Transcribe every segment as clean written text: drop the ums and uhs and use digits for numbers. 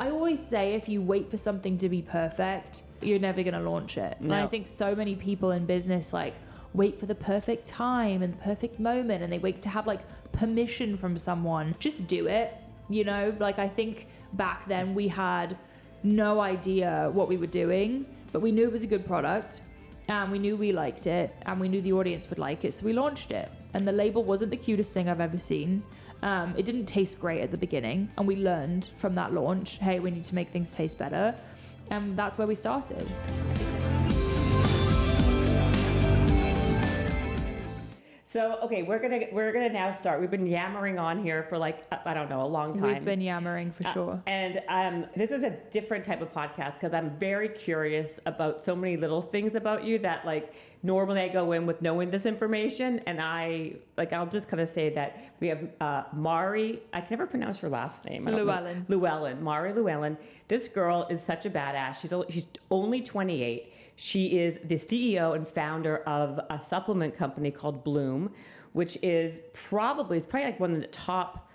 I always say if you wait for something to be perfect, you're never going to launch it. No. And I think so many people in business like wait for the perfect time and the perfect moment, and they wait to have like permission from someone. Just do it, you know? Like I think back then we had no idea what we were doing, but we knew it was a good product and we knew we liked it and we knew the audience would like it, so we launched it. And the label wasn't the cutest thing I've ever seen. It didn't taste great at the beginning, and we learned from that launch, hey, we need to make things taste better, and that's where we started. So, okay, we're gonna now start. We've been yammering on here for like, I don't know, a long time. We've been yammering for sure. And this is a different type of podcast because I'm very curious about so many little things about you that like normally I go in with knowing this information, and I'll just kind of say that we have Mari, I can never pronounce your last name. Llewellyn, Mari Llewellyn. This girl is such a badass. She's only 28. She is the CEO and founder of a supplement company called Bloom, which is probably like one of the top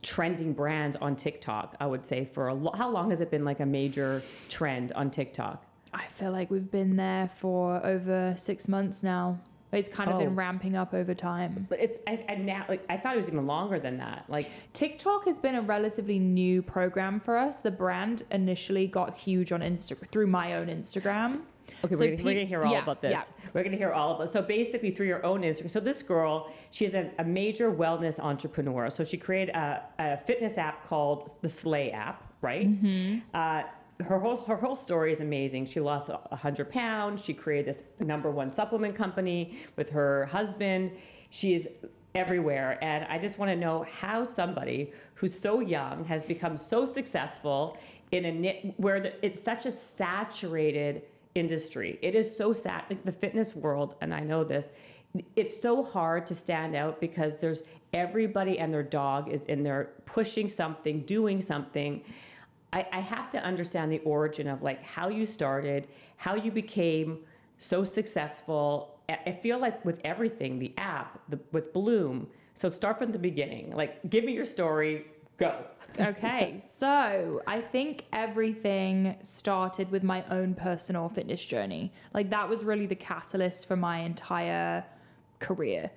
trending brands on TikTok, I would say. How long has it been like a major trend on TikTok? I feel like we've been there for over 6 months now. It's kind of been ramping up over time. But I thought it was even longer than that. Like TikTok has been a relatively new program for us. The brand initially got huge on Instagram through my own Instagram. Okay, we're going to hear all about this. Yeah. We're going to hear all about. So basically, through your own Instagram. So this girl, she is a major wellness entrepreneur. So she created a fitness app called the Slay app, right? Mm-hmm. Her whole story is amazing. She lost 100 pounds. She created this #1 supplement company with her husband. She is everywhere. And I just want to know how somebody who's so young has become so successful in where it's such a saturated industry. It is so sad. Like the fitness world, and I know this, it's so hard to stand out because there's everybody and their dog is in there pushing something, doing something. I have to understand the origin of like how you started, how you became so successful. I feel like with everything, the app, with Bloom. So start from the beginning. Like, give me your story. Go. Okay, so I think everything started with my own personal fitness journey. Like that was really the catalyst for my entire career.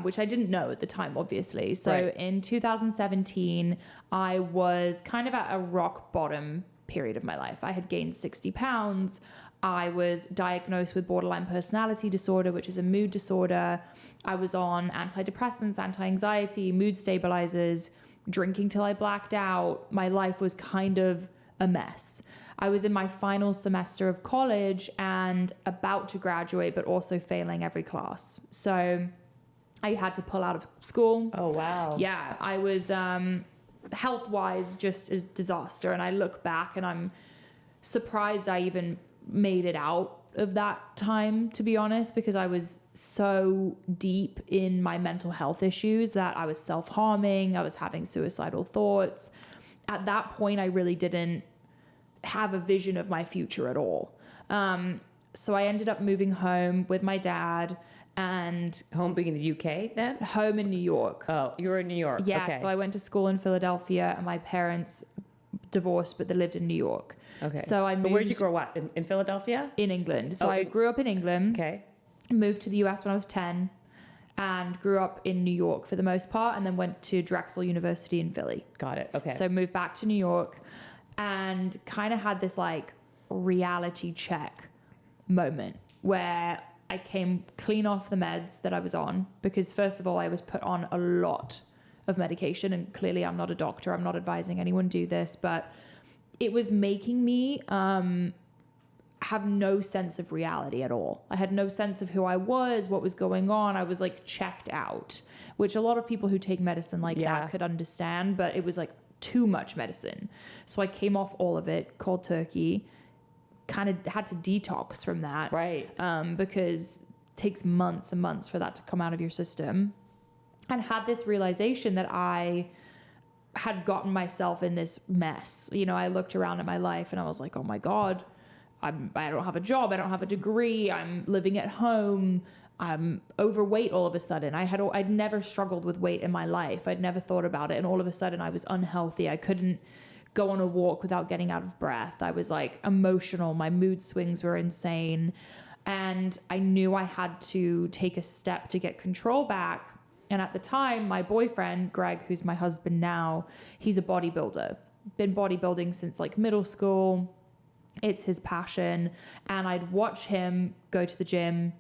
Which I didn't know at the time, obviously. So right. In 2017, I was kind of at a rock bottom period of my life. I had gained 60 pounds. I was diagnosed with borderline personality disorder, which is a mood disorder. I was on antidepressants, anti-anxiety, mood stabilizers, drinking till I blacked out. My life was kind of a mess. I was in my final semester of college and about to graduate, but also failing every class. So I had to pull out of school. Oh, wow. Yeah, I was health-wise just a disaster. And I look back and I'm surprised I even made it out of that time, to be honest, because I was so deep in my mental health issues that I was self-harming. I was having suicidal thoughts. At that point, I really didn't have a vision of my future at all. So I ended up moving home with my dad. And home being in the UK then? Home in New York. Oh, you were in New York. Yeah, okay. So I went to school in Philadelphia and my parents divorced, but they lived in New York. Okay. So I moved. But where did you grow up? In Philadelphia? In England. So I grew up in England. Okay. Moved to the US when I was 10 and grew up in New York for the most part, and then went to Drexel University in Philly. Got it. Okay. So moved back to New York and kind of had this like reality check moment where I came clean off the meds that I was on, because first of all, I was put on a lot of medication, and clearly I'm not a doctor. I'm not advising anyone do this, but it was making me have no sense of reality at all. I had no sense of who I was, what was going on. I was like checked out, which a lot of people who take medicine like that could understand, but it was like too much medicine. So I came off all of it cold turkey, kind of had to detox from that. Right. Because it takes months and months for that to come out of your system. And had this realization that I had gotten myself in this mess. You know, I looked around at my life and I was like, oh my God, I don't have a job. I don't have a degree. I'm living at home. I'm overweight all of a sudden. I'd never struggled with weight in my life. I'd never thought about it. And all of a sudden I was unhealthy. I couldn't go on a walk without getting out of breath. I was like emotional. My mood swings were insane. And I knew I had to take a step to get control back. And at the time, my boyfriend, Greg, who's my husband now, he's a bodybuilder. Been bodybuilding since like middle school. It's his passion. And I'd watch him go to the gym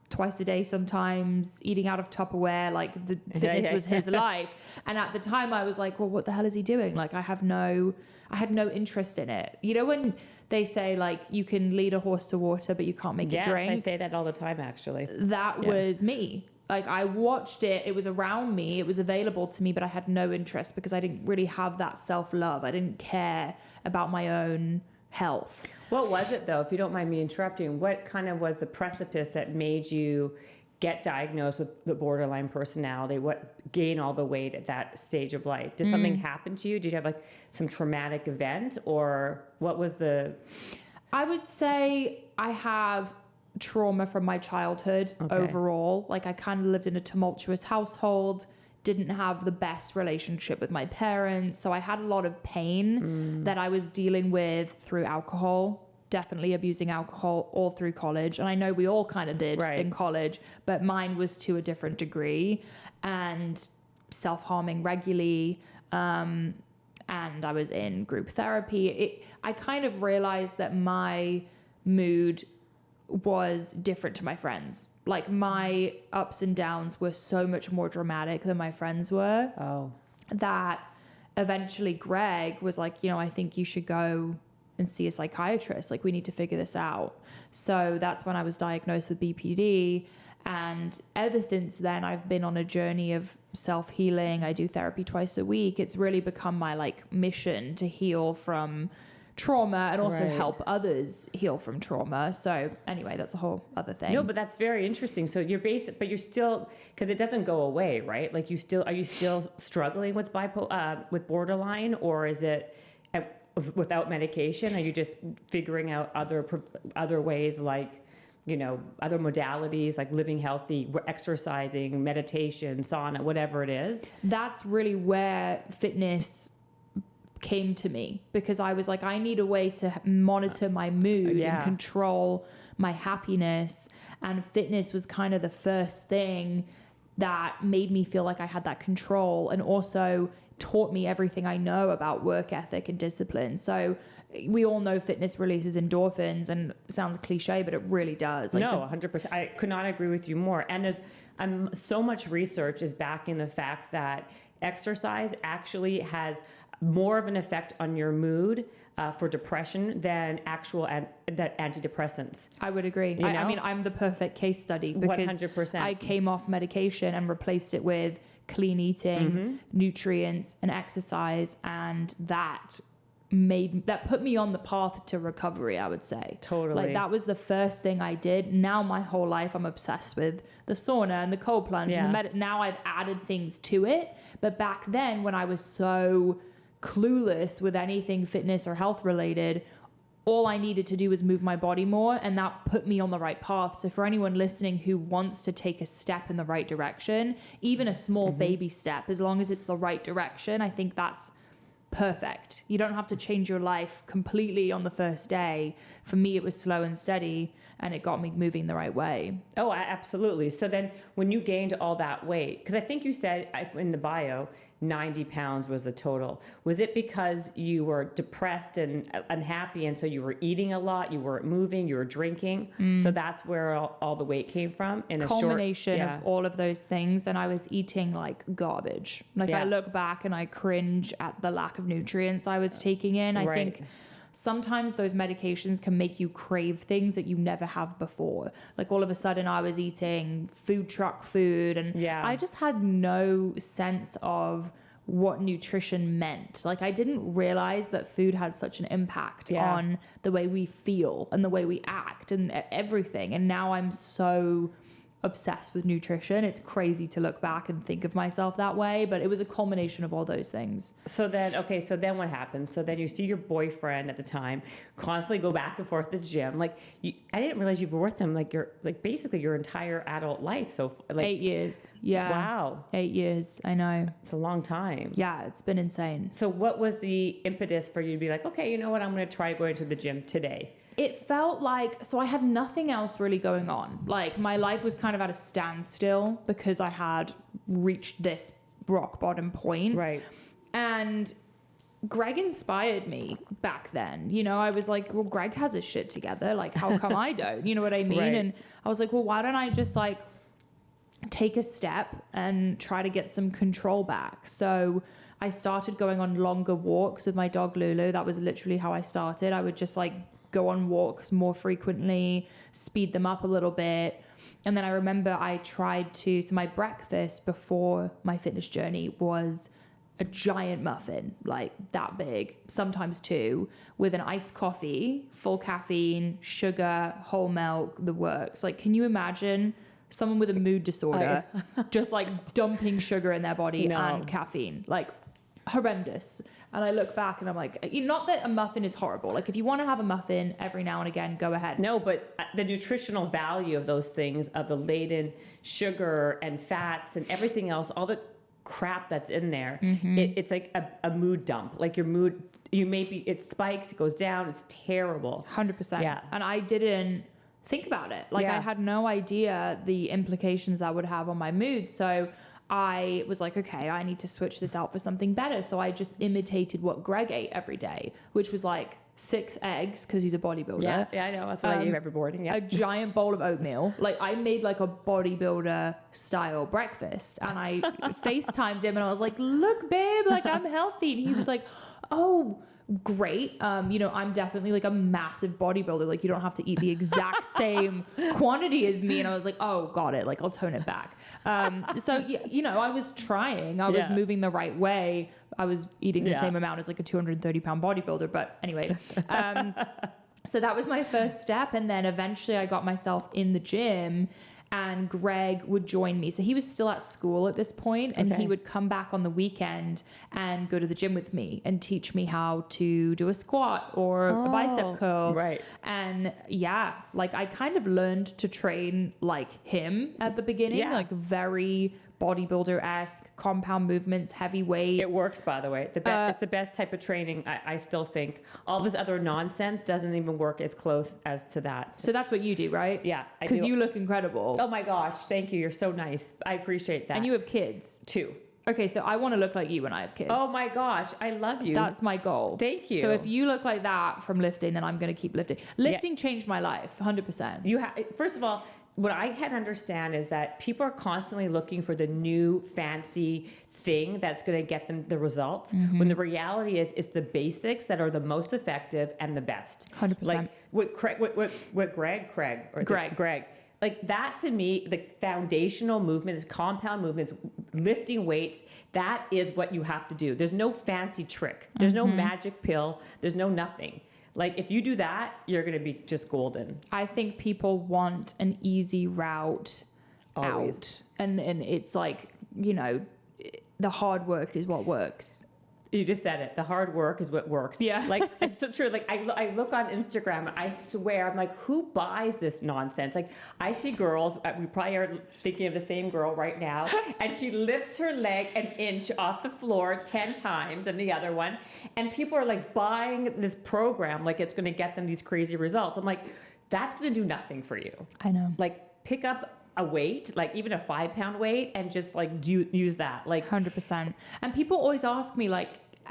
twice a day sometimes, eating out of Tupperware. Like the fitness was his life. And at the time I was like, well, what the hell is he doing? Like I had no interest in it. You know, when they say like you can lead a horse to water, but you can't make it drink. Yes, I say that all the time, actually. That was me. Like I watched it, it was around me, it was available to me, but I had no interest because I didn't really have that self-love. I didn't care about my own health. What was it though, if you don't mind me interrupting, what kind of was the precipice that made you get diagnosed with the borderline personality? What gain all the weight at that stage of life? Did something happen to you? Did you have like some traumatic event, or what was the... I would say I have trauma from my childhood overall. Like I kind of lived in a tumultuous household, didn't have the best relationship with my parents. So I had a lot of pain that I was dealing with through alcohol, definitely abusing alcohol all through college. And I know we all kind of did in college, but mine was to a different degree, and self-harming regularly. And I was in group therapy. I kind of realized that my mood was different to my friends. Like my ups and downs were so much more dramatic than my friends were. That eventually Greg was like, you know, I think you should go and see a psychiatrist. Like we need to figure this out. So that's when I was diagnosed with BPD. And ever since then, I've been on a journey of self-healing. I do therapy twice a week. It's really become my like mission to heal from trauma and also help others heal from trauma. So anyway, that's a whole other thing. No, but that's very interesting. So you're but you're still, because it doesn't go away, right? Like are you still struggling with with borderline, or is it without medication? Are you just figuring out other ways, like, you know, other modalities like living healthy, exercising, meditation, sauna, whatever it is? That's really where fitness came to me, because I was like, I need a way to monitor my mood and control my happiness. And fitness was kind of the first thing that made me feel like I had that control, and also taught me everything I know about work ethic and discipline. So we all know fitness releases endorphins, and it sounds cliche, but it really does. Like 100%. I could not agree with you more. And there's so much research is backing the fact that exercise actually has more of an effect on your mood for depression than antidepressants. I would agree. I mean, I'm the perfect case study, because 100%. I came off medication and replaced it with clean eating, nutrients, and exercise, and that put me on the path to recovery, I would say. Totally. Like that was the first thing I did. Now my whole life I'm obsessed with the sauna and the cold plunge and now I've added things to it. But back then, when I was so clueless with anything fitness or health related, all I needed to do was move my body more, and that put me on the right path. So for anyone listening who wants to take a step in the right direction, even a small baby step, as long as it's the right direction, I think that's perfect. You don't have to change your life completely on the first day. For me, it was slow and steady, and it got me moving the right way. Oh, absolutely. So then when you gained all that weight, because I think you said in the bio, 90 pounds was the total. Was it because you were depressed and unhappy, and so you were eating a lot, you weren't moving, you were drinking? So that's where all the weight came from? In a culmination of all of those things. And I was eating like garbage. Like I look back and I cringe at the lack of nutrients I was taking in. I think sometimes those medications can make you crave things that you never have before. Like all of a sudden I was eating food truck food, and I just had no sense of what nutrition meant. Like I didn't realize that food had such an impact on the way we feel and the way we act and everything. And now I'm so obsessed with nutrition. It's crazy to look back and think of myself that way, but it was a culmination of all those things. So then what happened? So then you see your boyfriend at the time constantly go back and forth to the gym. Like, I didn't realize you were with him basically your entire adult life. So 8 years. Yeah. Wow. 8 years. I know. It's a long time. Yeah, it's been insane. So what was the impetus for you to be like, okay, you know what? I'm going to try going to the gym today. It felt like, so I had nothing else really going on. Like, my life was kind of at a standstill because I had reached this rock bottom point. Right. And Greg inspired me back then. You know, I was like, well, Greg has his shit together. Like, how come I don't? You know what I mean? Right. And I was like, well, why don't I just like take a step and try to get some control back? So I started going on longer walks with my dog Lulu. That was literally how I started. I would just like go on walks more frequently, speed them up a little bit. And then I remember I tried to, so my breakfast before my fitness journey was a giant muffin, like that big, sometimes two, with an iced coffee, full caffeine, sugar, whole milk, the works. Like, can you imagine someone with a mood disorder just like dumping sugar in their body and caffeine? Like, horrendous. And I look back and I'm like, not that a muffin is horrible. Like, if you want to have a muffin every now and again, go ahead. No, but the nutritional value of those things, of the laden sugar and fats and everything else, all the crap that's in there, it's like a mood dump. Like, your mood, it spikes, it goes down, it's terrible. 100%. Yeah. And I didn't think about it. Like, I had no idea the implications that would have on my mood. So I was like, okay, I need to switch this out for something better. So I just imitated what Greg ate every day, which was like 6 eggs, because he's a bodybuilder. Yeah, I know. That's what I eat every morning. Yeah. A giant bowl of oatmeal. Like, I made like a bodybuilder style breakfast, and I FaceTimed him and I was like, look, babe, like, I'm healthy. And he was like, oh, great. You know, I'm definitely like a massive bodybuilder. Like, you don't have to eat the exact same quantity as me. And I was like, oh, got it. Like, I'll tone it back. So, you know, I was trying. I was moving the right way. I was eating the same amount as like a 230-pound bodybuilder. But anyway, so that was my first step. And then eventually I got myself in the gym, and Greg would join me. So he was still at school at this point, and he would come back on the weekend and go to the gym with me and teach me how to do a squat or a bicep curl. Right. And yeah, like, I kind of learned to train like him at the beginning, like very bodybuilder-esque, compound movements, heavy weight. It works, by the way. It's the best type of training. I still think all this other nonsense doesn't even work as close as to that. So that's what you do, right? Yeah, I do. Because you look incredible. Oh my gosh, thank you. You're so nice. I appreciate that. And you have kids. 2. Okay, so I want to look like you when I have kids. Oh my gosh, I love you. That's my goal. Thank you. So if you look like that from lifting, then I'm going to keep lifting. Lifting changed my life, 100%. First of all, what I can understand is that people are constantly looking for the new fancy thing that's going to get them the results, when the reality is it's the basics that are the most effective and the best. 100%. Like Greg. Like, that to me, the foundational movements, compound movements, lifting weights, that is what you have to do. There's no fancy trick. There's no magic pill. There's no nothing. Like, if you do that, you're going to be just golden. I think people want an easy route Always. out. And it's like, you know, the hard work is what works. You just said it. The hard work is what works. Yeah. Like, it's so true. Like, I look on Instagram, and I swear, I'm like, who buys this nonsense? Like, I see girls, we probably are thinking of the same girl right now, and she lifts her leg an inch off the floor 10 times, and the other one, and people are like buying this program like it's going to get them these crazy results. I'm like, that's going to do nothing for you. I know. Like, pick up a weight, like even a 5-pound weight, and just like use that. Like, 100%. And people always ask me, like,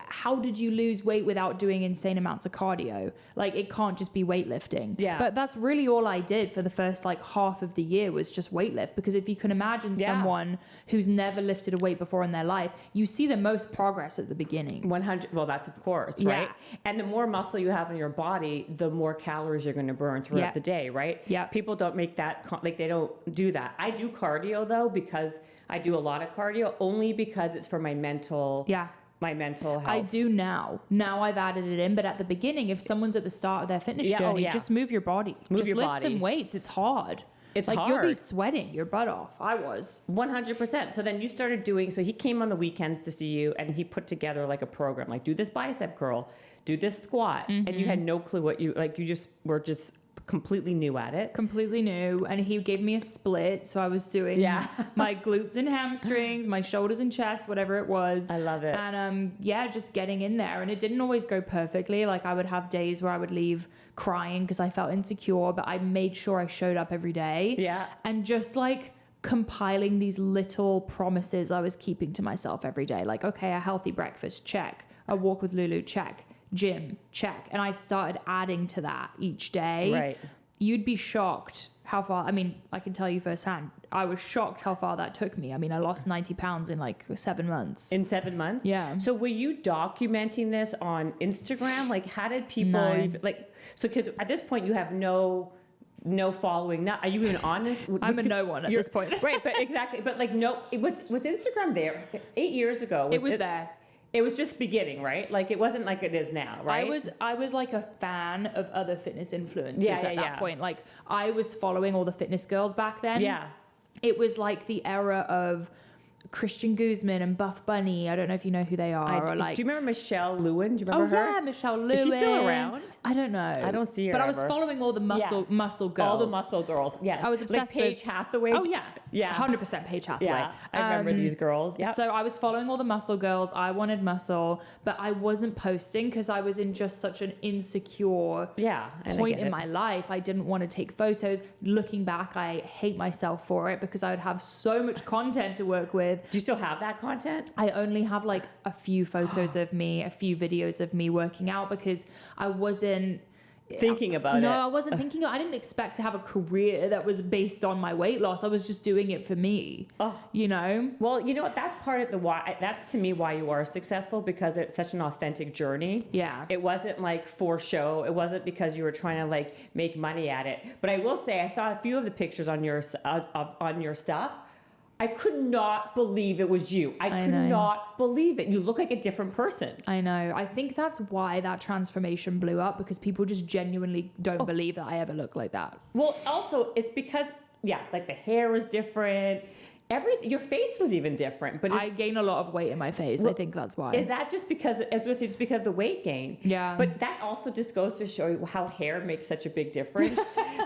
how did you lose weight without doing insane amounts of cardio? Like, it can't just be weightlifting. Yeah. But that's really all I did for the first like half of the year, was just weightlift. Because if you can imagine someone who's never lifted a weight before in their life, you see the most progress at the beginning. 100. Well, that's of course, right? And the more muscle you have in your body, the more calories you're going to burn throughout the day, right? Yeah. People don't make that, like, they don't do that. I do cardio though, because I do a lot of cardio, only because it's for my mental. Yeah. My mental health. I do now. Now I've added it in, but at the beginning, if someone's at the start of their fitness journey, just move your body. Just lift some weights. It's hard. It's like hard. you'll be sweating your butt off. I was 100%. So then you started doing, so he came on the weekends to see you and he put together like a program, like do this bicep curl, do this squat. And you had no clue what you just were just completely new at it. completely new, and he gave me a split, so I was doing my glutes and hamstrings, my shoulders and chest, whatever it was. I love it. And just getting in there, and it didn't always go perfectly. Like I would have days where I would leave crying because I felt insecure, but I made sure I showed up every day. Yeah. And just like compiling these little promises I was keeping to myself every day, like, okay, a healthy breakfast, check. A walk with Lulu, check. Gym, check. And I started adding to that each day. Right. You'd be shocked how far, I mean, I can tell you firsthand, I was shocked how far that took me. I mean, I lost 90 pounds in like 7 months. In 7 months? Yeah. So were you documenting this on Instagram? Like how did people so because at this point you have no following. Not, are you even honest? I'm a no one at this point. Right, but exactly. But like was Instagram there 8 years ago? It was there. It was just beginning, right? Like it wasn't like it is now, right? I was like a fan of other fitness influencers at that point. Like I was following all the fitness girls back then. Yeah. It was like the era of Christian Guzman and Buff Bunny. I don't know if you know who they are. Do you remember Michelle Lewin? Do you remember her? Oh yeah, Michelle Lewin. Is she still around? I don't know. I don't see her. But I was ever. following all the muscle girls. All the muscle girls. Yes. I was obsessed like Paige with Hathaway. Oh yeah. Yeah. 100% Paige Hathaway. Yeah. I remember these girls. Yeah. So I was following all the muscle girls. I wanted muscle, but I wasn't posting because I was in just such an insecure point in my life. I didn't want to take photos. Looking back, I hate myself for it because I would have so much content to work with. Do you still have that content? I only have like a few photos of me, a few videos of me working out because I wasn't thinking about it. No, I wasn't thinking. I didn't expect to have a career that was based on my weight loss. I was just doing it for me. Oh. You know? Well, you know what? That's part of the why. That's to me why you are successful, because it's such an authentic journey. Yeah. It wasn't like for show. It wasn't because you were trying to like make money at it. But I will say, I saw a few of the pictures on your stuff. I could not believe it was you. I could not believe it. You look like a different person. I know. I think that's why that transformation blew up, because people just genuinely don't believe that I ever look like that. Well, also, it's because, like the hair was different. Your face was even different. But I gained a lot of weight in my face. I think that's why. Is that just because, just because of the weight gain? Yeah. But that also just goes to show you how hair makes such a big difference,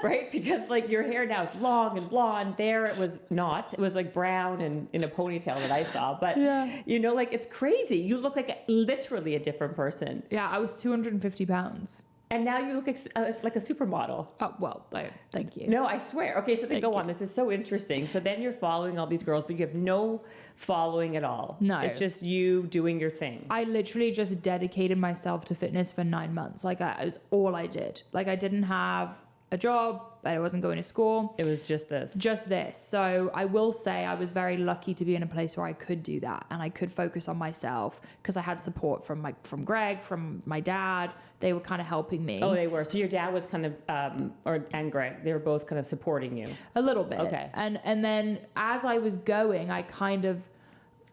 right? Because like your hair now is long and blonde. There it was not. It was like brown and in a ponytail that I saw. But, you know, like it's crazy. You look like literally a different person. Yeah, I was 250 pounds. And now you look like a supermodel. Oh, well, thank you. No, I swear. Okay, so then go on. This is so interesting. So then you're following all these girls, but you have no following at all. No. It's just you doing your thing. I literally just dedicated myself to fitness for 9 months. Like, it was all I did. Like, I didn't have a job. I wasn't going to school. It was just this. Just this. So I will say I was very lucky to be in a place where I could do that and I could focus on myself because I had support from Greg, from my dad. They were kind of helping me. Oh, they were. So your dad was kind of, and Greg, they were both kind of supporting you. A little bit. Okay. And then as I was going, I kind of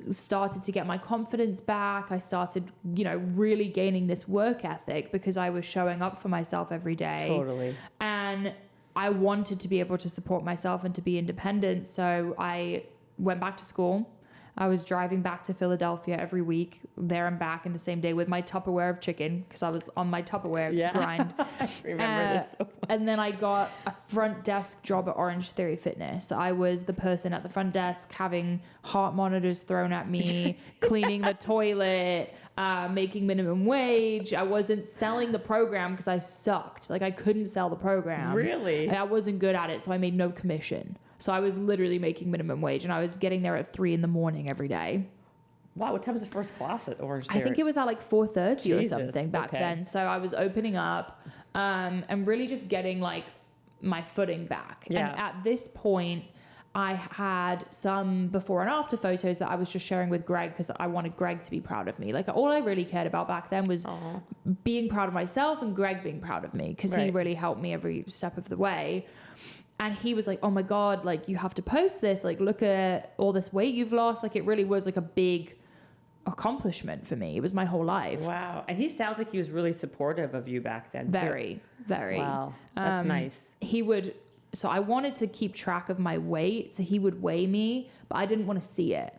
started to get my confidence back. I started, really gaining this work ethic because I was showing up for myself every day. Totally. And I wanted to be able to support myself and to be independent. So I went back to school. I was driving back to Philadelphia every week, there and back in the same day with my Tupperware of chicken because I was on my Tupperware grind. I remember this so much. And then I got a front desk job at Orange Theory Fitness. I was the person at the front desk having heart monitors thrown at me, cleaning the toilet, making minimum wage. I wasn't selling the program because I sucked. Like I couldn't sell the program. Really? I wasn't good at it, so I made no commission. So I was literally making minimum wage and I was getting there at 3 a.m. every day. Wow, what time was the first class at Orange Theory? I think it was at like 4:30 or something back then. So I was opening up and really just getting like my footing back. Yeah. And at this point, I had some before and after photos that I was just sharing with Greg because I wanted Greg to be proud of me. Like all I really cared about back then was being proud of myself and Greg being proud of me because he really helped me every step of the way. And he was like, oh my God, like you have to post this. Like, look at all this weight you've lost. Like it really was like a big accomplishment for me. It was my whole life. Wow. And he sounds like he was really supportive of you back then. Very, too. very. Wow. That's nice. He would so I wanted to keep track of my weight. So he would weigh me, but I didn't want to see it.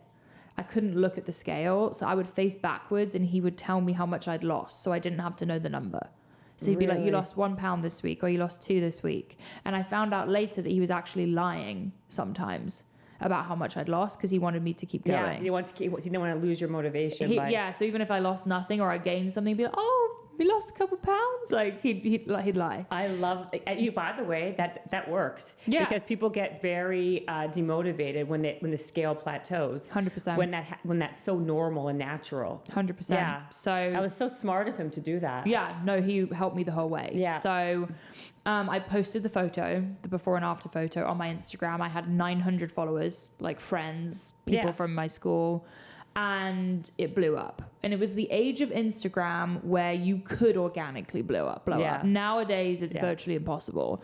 I couldn't look at the scale. So I would face backwards and he would tell me how much I'd lost. So I didn't have to know the number. So he'd be like, you lost 1 pound this week, or you lost 2 this week. And I found out later that he was actually lying sometimes about how much I'd lost because he wanted me to keep going. Yeah, you didn't want to lose your motivation. Yeah, so even if I lost nothing or I gained something, he'd be like, oh, we lost a couple pounds. Like he'd lie. I love you. By the way, that works. Yeah. Because people get very demotivated when the scale plateaus. 100%. When that's so normal and natural. 100%. Yeah. So I was so smart of him to do that. yeah, no, he helped me the whole way. Yeah. So I posted the photo, the before and after photo on my Instagram. I had 900 followers, like friends, people from my school. And it blew up. And it was the age of Instagram where you could organically blow up. Nowadays, it's virtually impossible.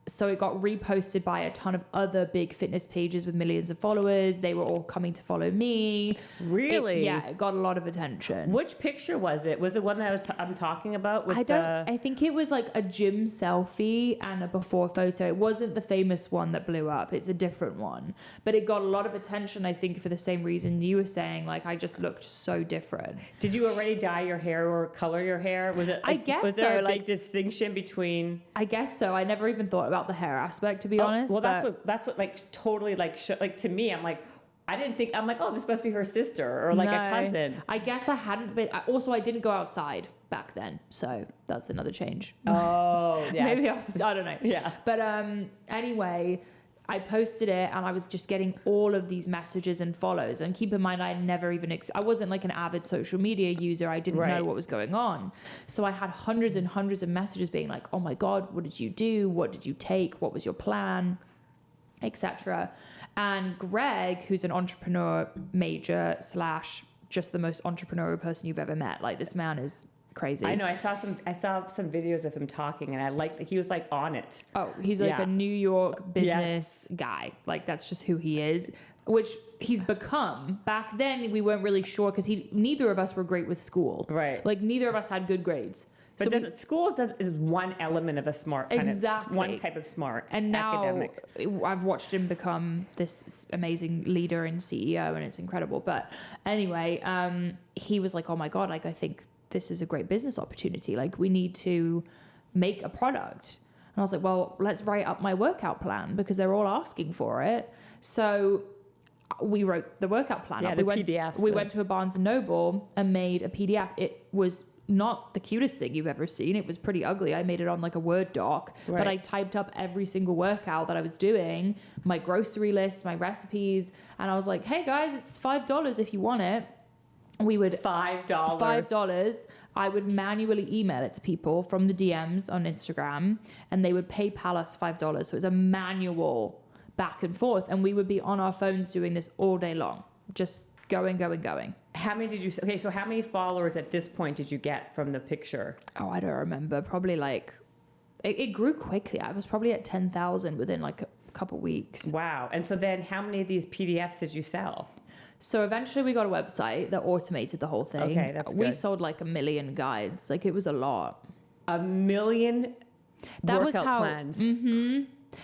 So it got reposted by a ton of other big fitness pages with millions of followers. They were all coming to follow me. Really? It got a lot of attention. Which picture was it? Was it one that I'm talking about? With I think it was like a gym selfie and a before photo. It wasn't the famous one that blew up. It's a different one. But it got a lot of attention, I think, for the same reason you were saying. Like, I just looked so different. Did you already dye your hair or color your hair? Was it? I guess was there so, a big distinction between? I guess so. I never even thought about the hair aspect, to be honest. Well, that's what like totally like to me. I'm like, I didn't think. I'm like, oh, this must be her sister or like a cousin. I guess I hadn't been. Also, I didn't go outside back then, so that's another change. Oh, yes. Maybe I don't know. Yeah. But anyway, I posted it and I was just getting all of these messages and follows. And keep in mind, I never even, I wasn't like an avid social media user. I didn't know what was going on. So I had hundreds and hundreds of messages being like, oh my God, what did you do? What did you take? What was your plan? Etc. And Greg, who's an entrepreneur major / just the most entrepreneurial person you've ever met. Like, this man is crazy. I know. I saw some videos of him talking, and I liked. He was like on it. Oh, he's like a New York business guy. Like, that's just who he is, which he's become. Back then, we weren't really sure because neither of us were great with school. Right. Like, neither of us had good grades. But is one element of a smart kind exactly of, one type of smart and now academic. I've watched him become this amazing leader and CEO, and it's incredible. But anyway, he was like, oh my God, like, I think this is a great business opportunity. Like, we need to make a product. And I was like, well, let's write up my workout plan because they're all asking for it. So we wrote the workout plan up. PDF. We went to a Barnes and Noble and made a PDF. It was not the cutest thing you've ever seen. It was pretty ugly. I made it on like a Word doc, but I typed up every single workout that I was doing, my grocery list, my recipes. And I was like, hey guys, it's $5 if you want it. We would $5. I would manually email it to people from the DMs on Instagram, and they would PayPal us $5. So it was a manual back and forth, and we would be on our phones doing this all day long, just going. How many so how many followers at this point did you get from the picture? Oh, I don't remember. Probably like, it grew quickly. I was probably at 10,000 within like a couple weeks. Wow. And so then how many of these PDFs did you sell? So eventually we got a website that automated the whole thing. Okay, that's good. We sold like 1 million guides. Like, it was a lot. 1 million workout plans. Mm-hmm.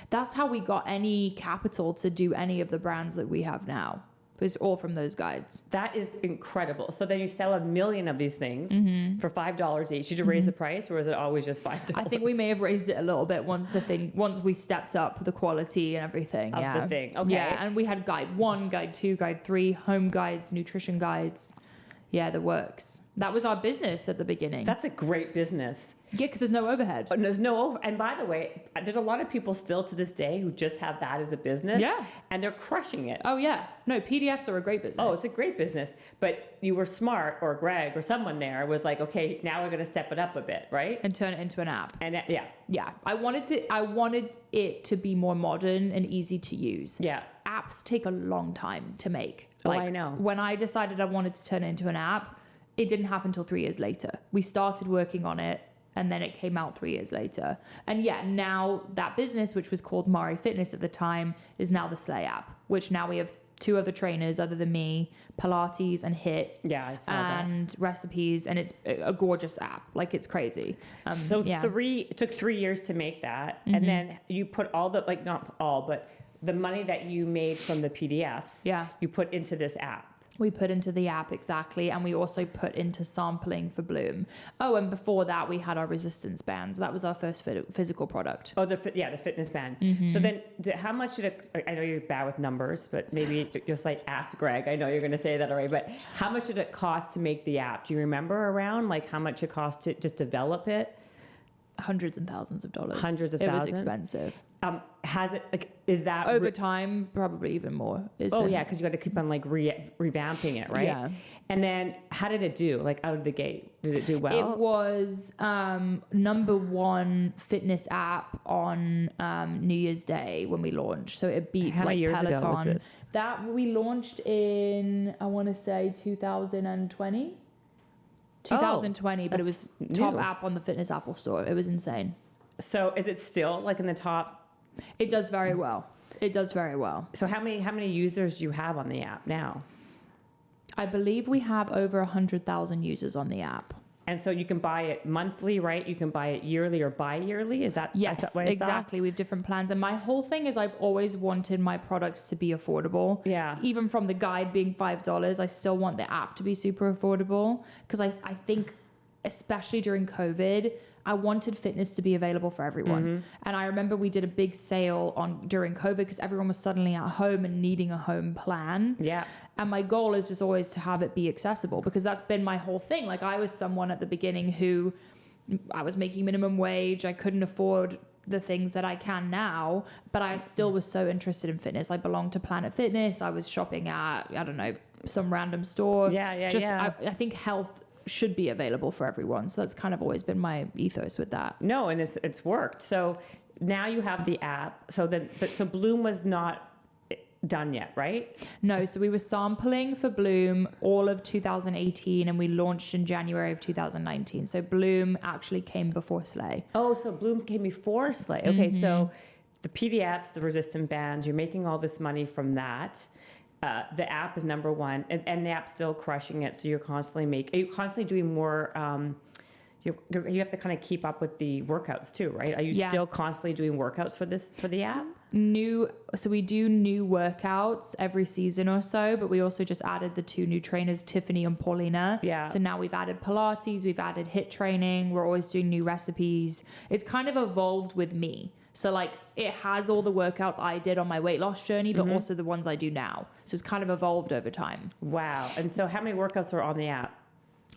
That's how we got any capital to do any of the brands that we have now. It was all from those guides. That is incredible. So then you sell 1 million of these things for $5 each. Did you raise the price, or is it always just $5? I think we may have raised it a little bit once we stepped up the quality and everything. Of the thing. Okay. Yeah, and we had guide 1, guide 2, guide 3, home guides, nutrition guides. Yeah, the works. That was our business at the beginning. That's a great business. Yeah, because there's no overhead. And by the way, there's a lot of people still to this day who just have that as a business. Yeah. And they're crushing it. Oh, yeah. No, PDFs are a great business. Oh, it's a great business. But you were smart, or Greg or someone there was like, okay, now we're going to step it up a bit, right? And turn it into an app. And Yeah. I wanted it to be more modern and easy to use. Yeah. Apps take a long time to make. Like, I know. When I decided I wanted to turn it into an app, it didn't happen until 3 years later. We started working on it, and then it came out 3 years later. And yeah, now that business, which was called Mari Fitness at the time, is now the Slay app, which now we have 2 other trainers other than me, Pilates and HIIT. Yeah, I saw and recipes, and it's a gorgeous app. Like, it's crazy. So it took 3 years to make that, and then you put all the, like, not all, but the money that you made from the PDFs, you put into this app. We put into the app, exactly, and we also put into sampling for Bloom. Oh, and before that, we had our resistance bands. That was our first physical product. Oh, the fitness band. So then, how much did it? I know you're bad with numbers, but maybe just like ask Greg. I know you're going to say that already, but how much did it cost to make the app? Do you remember around like how much it cost to just develop it? Hundreds and thousands of dollars. Hundreds of thousands. thousands. It was expensive. Has it, like, is that over time? Probably even more. Yeah, because you got to keep on like revamping it, right? Yeah. And then how did it do? Like, out of the gate, did it do well? It was #1 fitness app on New Year's Day when we launched. So it beat How many years Peloton. ago was this? That we launched in, I want to say 2020. 2020, but it was top app on the Fitness Apple Store. It was insane. So is it still like in the top? It does very well. It does very well. So how many users do you have on the app now? I believe we have over 100,000 users on the app. And so you can buy it monthly, right? You can buy it yearly or bi-yearly. Is that yes? Exactly. We have different plans, and my whole thing is I've always wanted my products to be affordable. Yeah. Even from the guide being $5, I still want the app to be super affordable because I think, especially during COVID, I wanted fitness to be available for everyone. And I remember we did a big sale during COVID because everyone was suddenly at home and needing a home plan. Yeah. And my goal is just always to have it be accessible because that's been my whole thing. Like, I was someone at the beginning who I was making minimum wage. I couldn't afford the things that I can now, but I still was so interested in fitness. I belonged to Planet Fitness. I was shopping at, I don't know, some random store. I think health should be available for everyone. So that's kind of always been my ethos with that. No, and it's worked. So now you have the app. So Bloom was not done yet, right? No, so we were sampling for Bloom all of 2018 and we launched in January of 2019. So Bloom actually came before Slay. Oh, so Bloom came before Slay. Okay, so the PDFs, the resistant bands, you're making all this money from that. The app is #1, and the app's still crushing it. So you're constantly doing more. You have to kind of keep up with the workouts too, right? Are you still constantly doing workouts for the app? So we do new workouts every season or so, but we also just added the 2 new trainers, Tiffany and Paulina. Yeah. So now we've added Pilates, we've added HIIT training. We're always doing new recipes. It's kind of evolved with me. So like it has all the workouts I did on my weight loss journey, but also the ones I do now. So it's kind of evolved over time. Wow. And so how many workouts are on the app?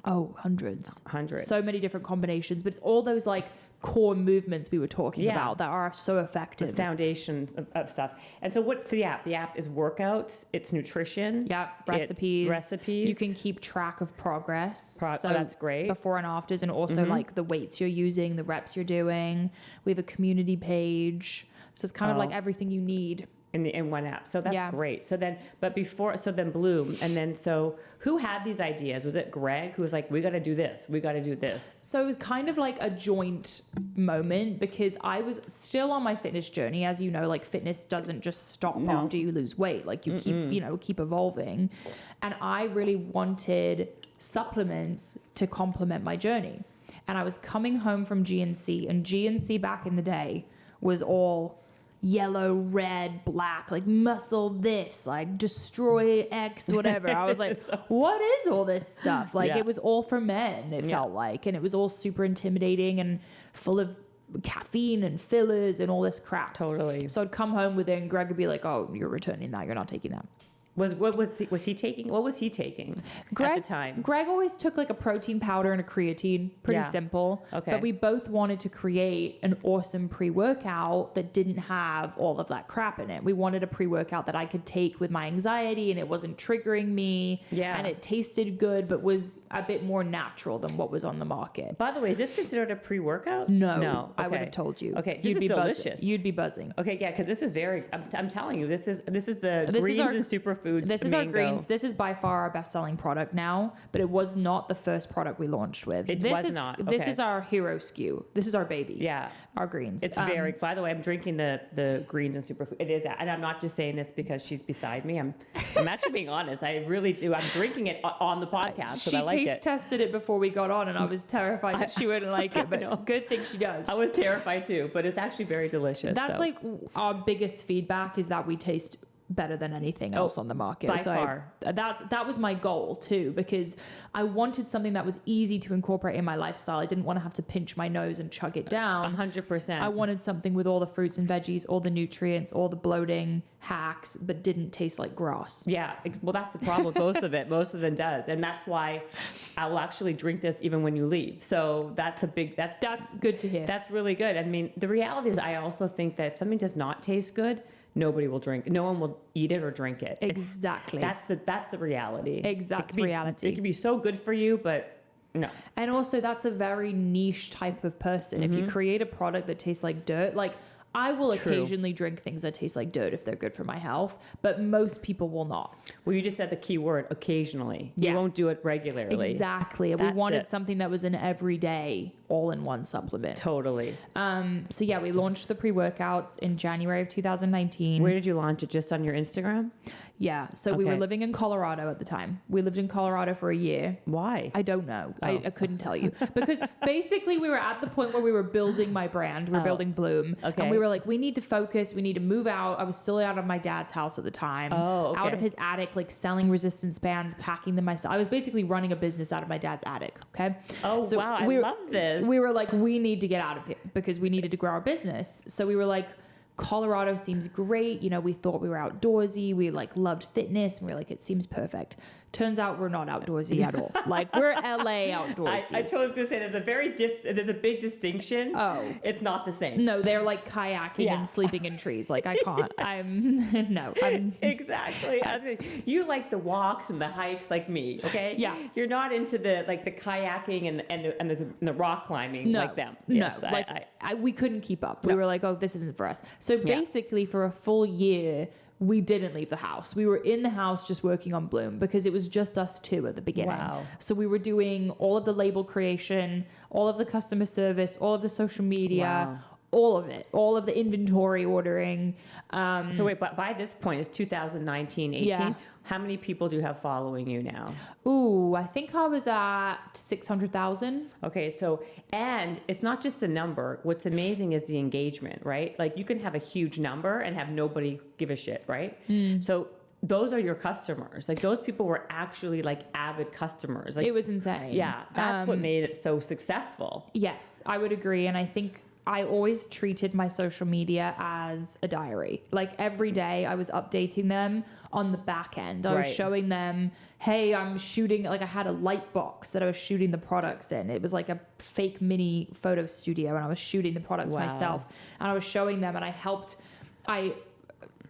Oh, hundreds. Hundreds. So many different combinations, but it's all those like core movements we were talking about that are so effective. The foundation of stuff. And so what's the app? The app is workouts, it's nutrition. Yeah, recipes. It's recipes. You can keep track of progress. So that's great. Before and afters, and also like the weights you're using, the reps you're doing. We have a community page. So it's kind of like everything you need. In one app. So that's great. So then Bloom. And then, so who had these ideas? Was it Greg who was like, we got to do this. We got to do this. So it was kind of like a joint moment because I was still on my fitness journey. As you know, like fitness doesn't just stop after you lose weight. Like you keep evolving. And I really wanted supplements to complement my journey. And I was coming home from GNC, and GNC back in the day was all yellow, red, black, like muscle this, like destroy X, whatever. I was like, what is all this stuff? Like it was all for men, it felt like, and it was all super intimidating and full of caffeine and fillers and all this crap. Totally. So I'd come home with it and Greg would be like, oh, you're returning that. You're not taking that. What was he taking at the time? Greg always took like a protein powder and a creatine. Pretty simple. Okay. But we both wanted to create an awesome pre-workout that didn't have all of that crap in it. We wanted a pre-workout that I could take with my anxiety and it wasn't triggering me. Yeah. And it tasted good, but was a bit more natural than what was on the market. By the way, is this considered a pre-workout? No. Okay. I would have told you. Okay. You'd be delicious. Buzzing. You'd be buzzing. Okay. Yeah. Cause this is I'm telling you, this is the greens and superfoods. superfoods. This is our greens. This is by far our best-selling product now, but it was not the first product we launched with. This is our hero SKU. This is our baby. Yeah. Our greens. It's very, by the way, I'm drinking the greens and superfood. It is, and I'm not just saying this because she's beside me. I'm actually being honest. I really do. I'm drinking it on the podcast because I like it. She taste tested it before we got on, and I was terrified that she wouldn't like it, but good thing she does. I was terrified too, but it's actually very delicious. That's like our biggest feedback is that we taste better than anything else on the market. By far. That was my goal too, because I wanted something that was easy to incorporate in my lifestyle. I didn't want to have to pinch my nose and chug it down. 100%. I wanted something with all the fruits and veggies, all the nutrients, all the bloating hacks, but didn't taste like grass. Yeah. Well, that's the problem with most of it. Most of them does. And that's why I will actually drink this even when you leave. So that's that's good to hear. That's really good. I mean, the reality is I also think that if something does not taste good, nobody will drink. No one will eat it or drink it. Exactly. That's the reality. Exactly. Reality. It can be so good for you, but no. And also that's a very niche type of person. If you create a product that tastes like dirt, like I will occasionally drink things that taste like dirt if they're good for my health, but most people will not. Well, you just said the key word, occasionally. Yeah. You won't do it regularly. Exactly. We wanted something that was an everyday all-in-one supplement. Totally. So yeah, we launched the pre-workouts in January of 2019. Where did you launch it? Just on your Instagram? Yeah. So we were living in Colorado at the time. We lived in Colorado for a year. Why? I don't know. I couldn't tell you. Because basically we were at the point where we were building my brand. We were building Bloom. Okay. And we were like, we need to focus. We need to move out. I was still out of my dad's house at the time. Oh, okay. Out of his attic, like selling resistance bands, packing them myself. I was basically running a business out of my dad's attic. Okay. Oh, so wow. I love this. We were like, we need to get out of here because we needed to grow our business. So we were like, Colorado seems great. You know, we thought we were outdoorsy. We like loved fitness. And we were like, it seems perfect. Turns out we're not outdoorsy at all. Like we're LA outdoorsy. I was going to say there's a big distinction. Oh, it's not the same. No, they're like kayaking and sleeping in trees. Like I can't. I'm exactly. You like the walks and the hikes like me. Okay. Yeah. You're not into the kayaking and the rock climbing like them. Yes, no. We couldn't keep up. We were like, oh, this isn't for us. So basically, for a full year, we didn't leave the house. We were in the house just working on Bloom because it was just us two at the beginning. Wow. So we were doing all of the label creation, all of the customer service, all of the social media, all of it, all of the inventory ordering. So wait, but by this point, it's 2019, 18. Yeah. How many people do you have following you now? Ooh, I think I was at 600,000. Okay, so, and it's not just the number. What's amazing is the engagement, right? Like you can have a huge number and have nobody give a shit, right? So those are your customers. Like those people were actually like avid customers. Like, it was insane. Yeah, that's what made it so successful. Yes, I would agree. And I think I always treated my social media as a diary. Like every day I was updating them on the back end. I was showing them, hey, I'm shooting, like I had a light box that I was shooting the products in. It was like a fake mini photo studio and I was shooting the products myself. And I was showing them and I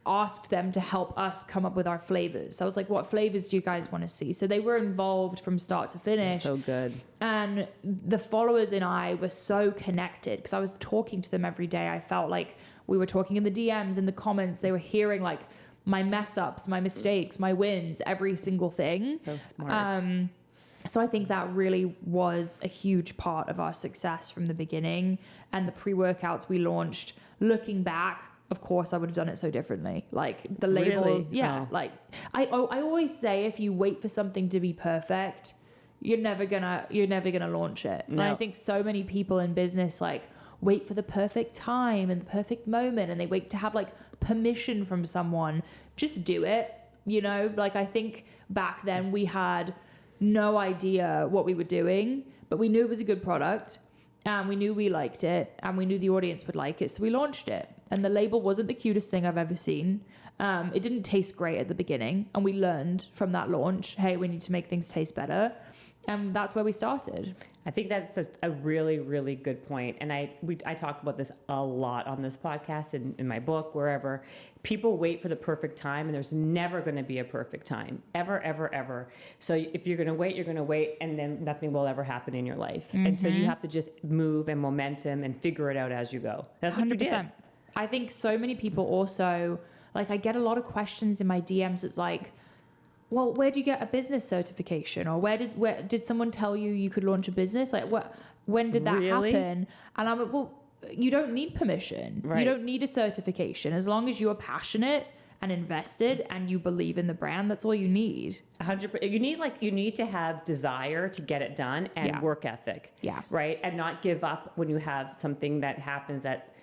asked them to help us come up with our flavors. So I was like, what flavors do you guys want to see? So they were involved from start to finish. So good. And the followers and I were so connected because I was talking to them every day. I felt like we were talking in the DMs, in the comments. They were hearing like my mess ups, my mistakes, my wins, every single thing. So smart. So I think that really was a huge part of our success from the beginning. And the pre-workouts we launched, looking back, of course, I would have done it so differently. Like the labels, like I always say, if you wait for something to be perfect, you're never gonna launch it. No. And I think so many people in business like wait for the perfect time and the perfect moment, and they wait to have like permission from someone. Just do it, you know. Like I think back then we had no idea what we were doing, but we knew it was a good product. And we knew we liked it and we knew the audience would like it. So we launched it. And the label wasn't the cutest thing I've ever seen. It didn't taste great at the beginning. And we learned from that launch, hey, we need to make things taste better. And that's where we started. I think that's a really, really good point. And I talk about this a lot on this podcast, in my book, wherever. People wait for the perfect time, and there's never going to be a perfect time. Ever, ever, ever. So if you're going to wait, you're going to wait, and then nothing will ever happen in your life. And so you have to just move and momentum and figure it out as you go. That's what 100%. You did. I think so many people also, like I get a lot of questions in my DMs. It's like, well, where do you get a business certification? Or where did someone tell you could launch a business? Like when did that Really? happen? And I'm like, well, you don't need permission. Right. You don't need a certification. As long as you are passionate and invested and you believe in the brand, that's all you need. 100%. You need to have desire to get it done and work ethic. Yeah. Right. And not give up when you have something that happens that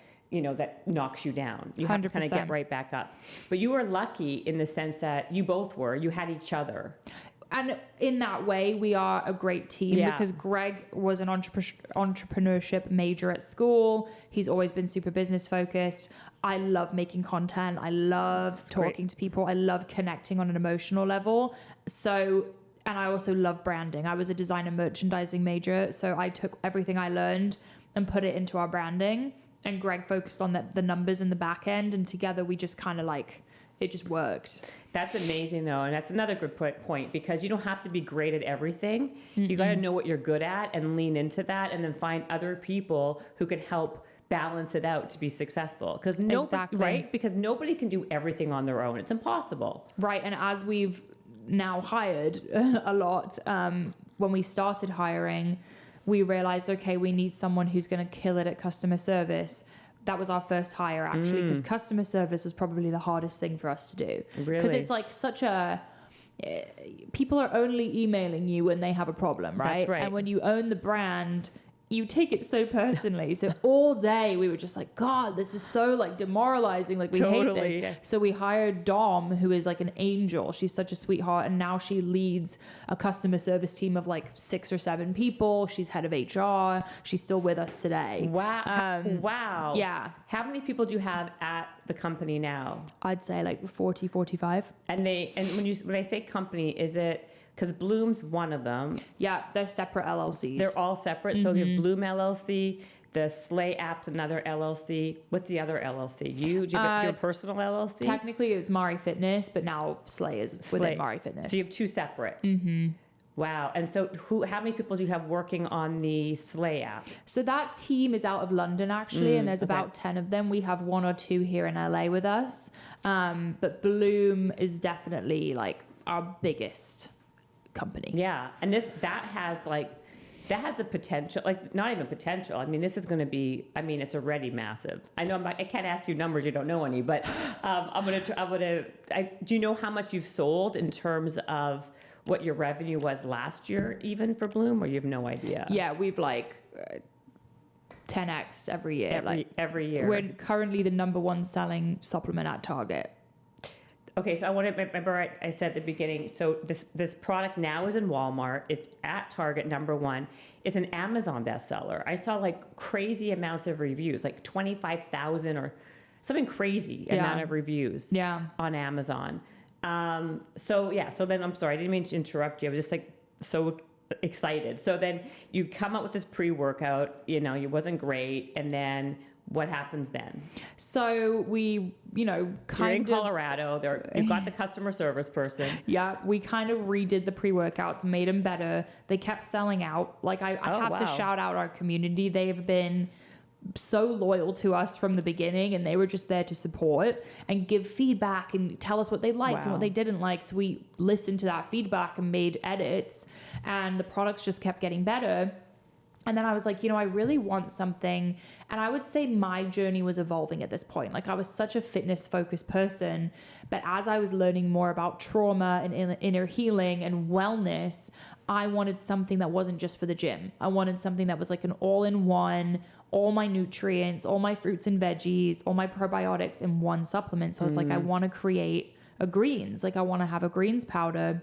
knocks you down. You have to kind of 100%. get right back up. But you were lucky in the sense that you both were. You had each other. And in that way, we are a great team because Greg was an entrepreneurship major at school. He's always been super business focused. I love making content. I love talking to people. I love connecting on an emotional level. So, and I also love branding. I was a design and merchandising major. So I took everything I learned and put it into our branding. And Greg focused on the numbers in the back end. And together we just kind of it just worked. That's amazing, though. And that's another good point, because you don't have to be great at everything. Mm-mm. You got to know what you're good at and lean into that, and then find other people who can help balance it out to be successful. Because right? Because nobody can do everything on their own. It's impossible. Right. And as we've now hired a lot, when we started hiring, we realized, okay, we need someone who's going to kill it at customer service. That was our first hire, actually, because customer service was probably the hardest thing for us to do. Really? Because it's like people are only emailing you when they have a problem, right? That's right. And when you own the brand, you take it so personally. So all day we were just like, God, this is so demoralizing. We hate this. So we hired Dom, who is an angel. She's such a sweetheart. And now she leads a customer service team of 6 or 7 people. She's head of HR. She's still with us today. Wow. Wow. Yeah. How many people do you have at the company now? I'd say 40, 45. And when I say company, is it... Because Bloom's one of them. Yeah, they're separate LLCs. They're all separate. Mm-hmm. So you have Bloom LLC, the Slay app's another LLC. What's the other LLC? Do you have your personal LLC? Technically, it was Mari Fitness, but now Slay is within Mari Fitness. So you have 2 separate. Mm-hmm. Wow. And so how many people do you have working on the Slay app? So that team is out of London, actually, and there's about 10 of them. We have 1 or 2 here in LA with us. But Bloom is definitely our biggest company. Yeah. And that has the potential, not even potential. I mean, this is going to be, it's already massive. I know I can't ask you numbers. You don't know any, but do you know how much you've sold in terms of what your revenue was last year, even for Bloom, or you have no idea? Yeah, we've 10x every year. Every year. We're currently the #1 selling supplement at Target. Okay, so I want to remember I said at the beginning, so this product now is in Walmart. It's at Target, #1. It's an Amazon bestseller. I saw crazy amounts of reviews, 25,000 or something crazy amount of reviews on Amazon. So then I'm sorry, I didn't mean to interrupt you. I was just so excited. So then you come up with this pre-workout, it wasn't great, and then what happens then? So we, You're in Colorado. You've got the customer service person. Yeah, we kind of redid the pre-workouts, made them better. They kept selling out. I have to shout out our community. They have been so loyal to us from the beginning, and they were just there to support and give feedback and tell us what they liked and what they didn't like. So we listened to that feedback and made edits, and the products just kept getting better. And then I was like, I really want something. And I would say my journey was evolving at this point. I was such a fitness focused person, but as I was learning more about trauma and inner healing and wellness, I wanted something that wasn't just for the gym. I wanted something that was an all-in-one, all my nutrients, all my fruits and veggies, all my probiotics in one supplement. So I was I want to create a greens. I want to have a greens powder,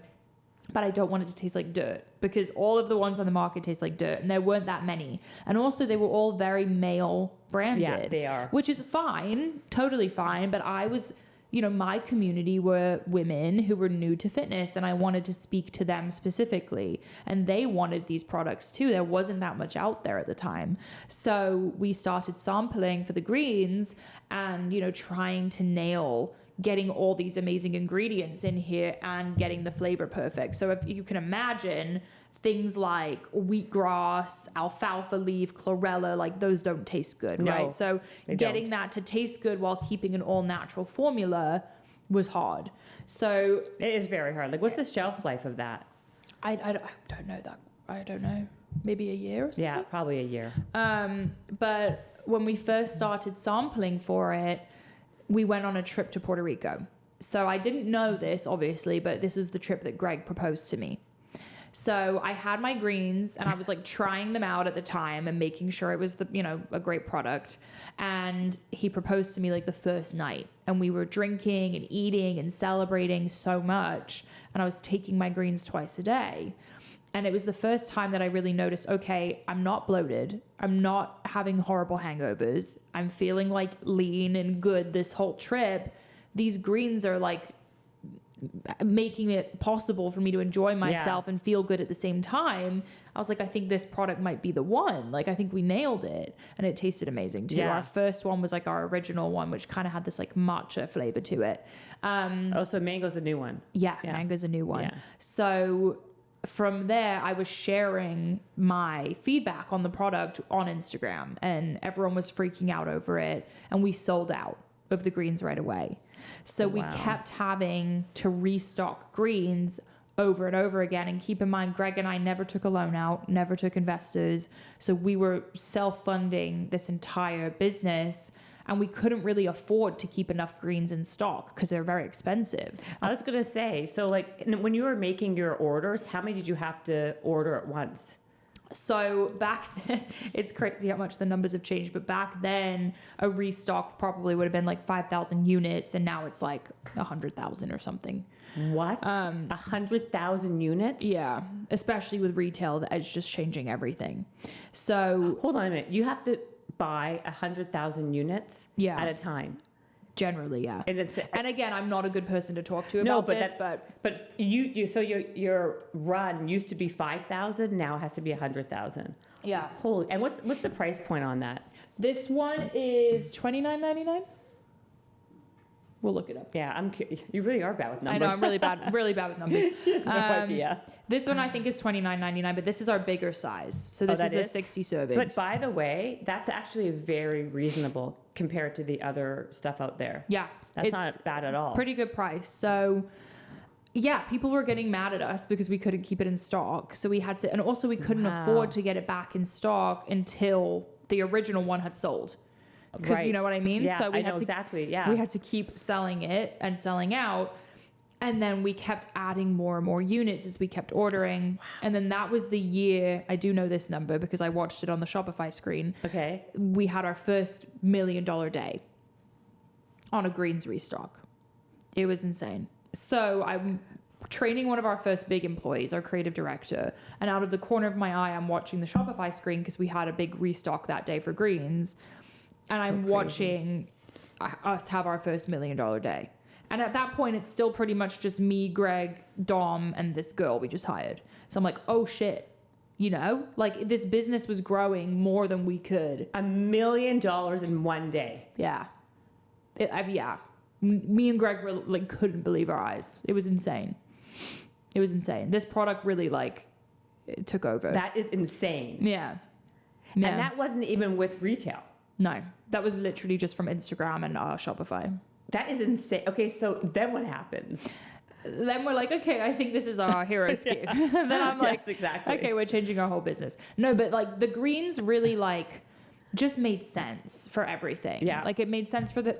but I don't want it to taste like dirt, because all of the ones on the market taste like dirt, and there weren't that many. And also they were all very male branded. Yeah, they are. Which is fine, totally fine. But I was, my community were women who were new to fitness, and I wanted to speak to them specifically. And they wanted these products too. There wasn't that much out there at the time. So we started sampling for the greens and, trying to nail getting all these amazing ingredients in here and getting the flavor perfect. So if you can imagine things like wheatgrass, alfalfa leaf, chlorella, those don't taste good, right? So getting that to taste good while keeping an all natural formula was hard. So It is very hard. Like, what's the shelf life of that? I don't know that. I don't know. Maybe a year or something? Yeah, probably a year. But when we first started sampling for it, we went on a trip to Puerto Rico. So I didn't know this, obviously, but this was the trip that Greg proposed to me. So I had my greens and I was like trying them out at the time and making sure it was a great product. And he proposed to me like the first night, and we were drinking and eating and celebrating so much. And I was taking my greens twice a day. And it was the first time that I really noticed, okay, I'm not bloated. I'm not having horrible hangovers. I'm feeling like lean and good this whole trip. These greens are like making it possible for me to enjoy myself and feel good at the same time. I was like, I think this product might be the one. Like, I think we nailed it. And it tasted amazing too. Our first one was like our original one, which kind of had this like matcha flavor to it. So mango's a new one. Yeah, mango's a new one. Yeah. So from there, I was sharing my feedback on the product on Instagram, and everyone was freaking out over it. And we sold out of the greens right away. So we kept having to restock greens over and over again. And keep in mind, Greg and I never took a loan out, never took investors. So we were self-funding this entire business, and we couldn't really afford to keep enough greens in stock because they're very expensive. I was going to say, so like when you were making your orders, how many did you have to order at once? So back then, it's crazy how much the numbers have changed, but back then a restock probably would have been like 5,000 units, and now it's like 100,000 or something. What? 100,000 units? Yeah, especially with retail, that it's just changing everything. So hold on a minute. You have to buy 100,000 units at a time. Generally, yeah. And again, I'm not a good person to talk to about this, but you so your run used to be 5,000, now it has to be 100,000. Yeah. Holy! And what's the price point on that? This one is $29.99. We'll look it up. Yeah, you really are bad with numbers. I know, I'm really bad with numbers. She has no idea. This one I think is $29.99, but this is our bigger size. So this is a 60 servings. But by the way, that's actually very reasonable compared to the other stuff out there. Yeah. That's not bad at all. Pretty good price. So yeah, people were getting mad at us because we couldn't keep it in stock. So we had to, and also we couldn't afford to get it back in stock until the original one had sold. Because you know what I mean? Yeah, so we had we had to keep selling it and selling out. And then we kept adding more and more units as we kept ordering. Wow. And then that was the year, I do know this number because I watched it on the Shopify screen. Okay. We had our first $1 million day on a greens restock. It was insane. So I'm training one of our first big employees, our creative director. And out of the corner of my eye, I'm watching the Shopify screen because we had a big restock that day for greens. And I'm watching us have our first $1 million day. And at that point, it's still pretty much just me, Greg, Dom, and this girl we just hired. So I'm like, oh shit, like this business was growing more than we could. $1 million in one day. Yeah. Me and Greg were like, couldn't believe our eyes. It was insane. This product really it took over. That is insane. Yeah. And that wasn't even with retail. No, that was literally just from Instagram and Shopify. That is insane. Okay, so then what happens? Then we're like, okay, I think this is our hero SKU. Then I'm like, yes, exactly. Okay, we're changing our whole business. No, but like the greens really just made sense for everything. Yeah. Like it made sense for the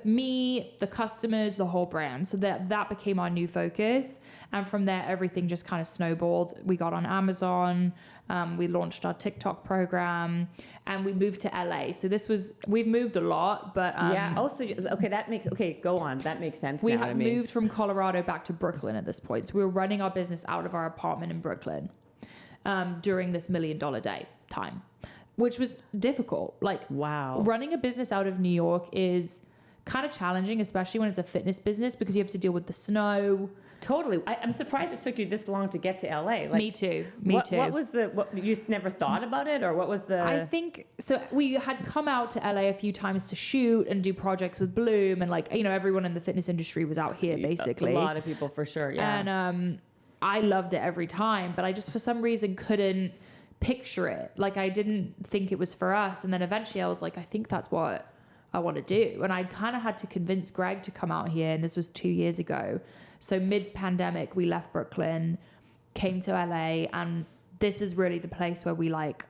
customers, the whole brand. So that became our new focus. And from there, everything just kind of snowballed. We got on Amazon. We launched our TikTok program, and we moved to LA. So we've moved a lot, but go on. That makes sense. We have moved from Colorado back to Brooklyn at this point. So we were running our business out of our apartment in Brooklyn during this $1 million day time, which was difficult. Running a business out of New York is kind of challenging, especially when it's a fitness business, because you have to deal with the snow. Totally. I'm surprised it took you this long to get to LA. Me too. What was you never thought about it, or what was the... I think, so we had come out to LA a few times to shoot and do projects with Bloom, and everyone in the fitness industry was out here basically. A lot of people for sure, yeah. And I loved it every time, but I just for some reason couldn't picture it. I didn't think it was for us. And then eventually I was like, I think that's what I want to do. And I kind of had to convince Greg to come out here, and this was 2 years ago. So mid-pandemic, we left Brooklyn, came to LA, and this is really the place where we like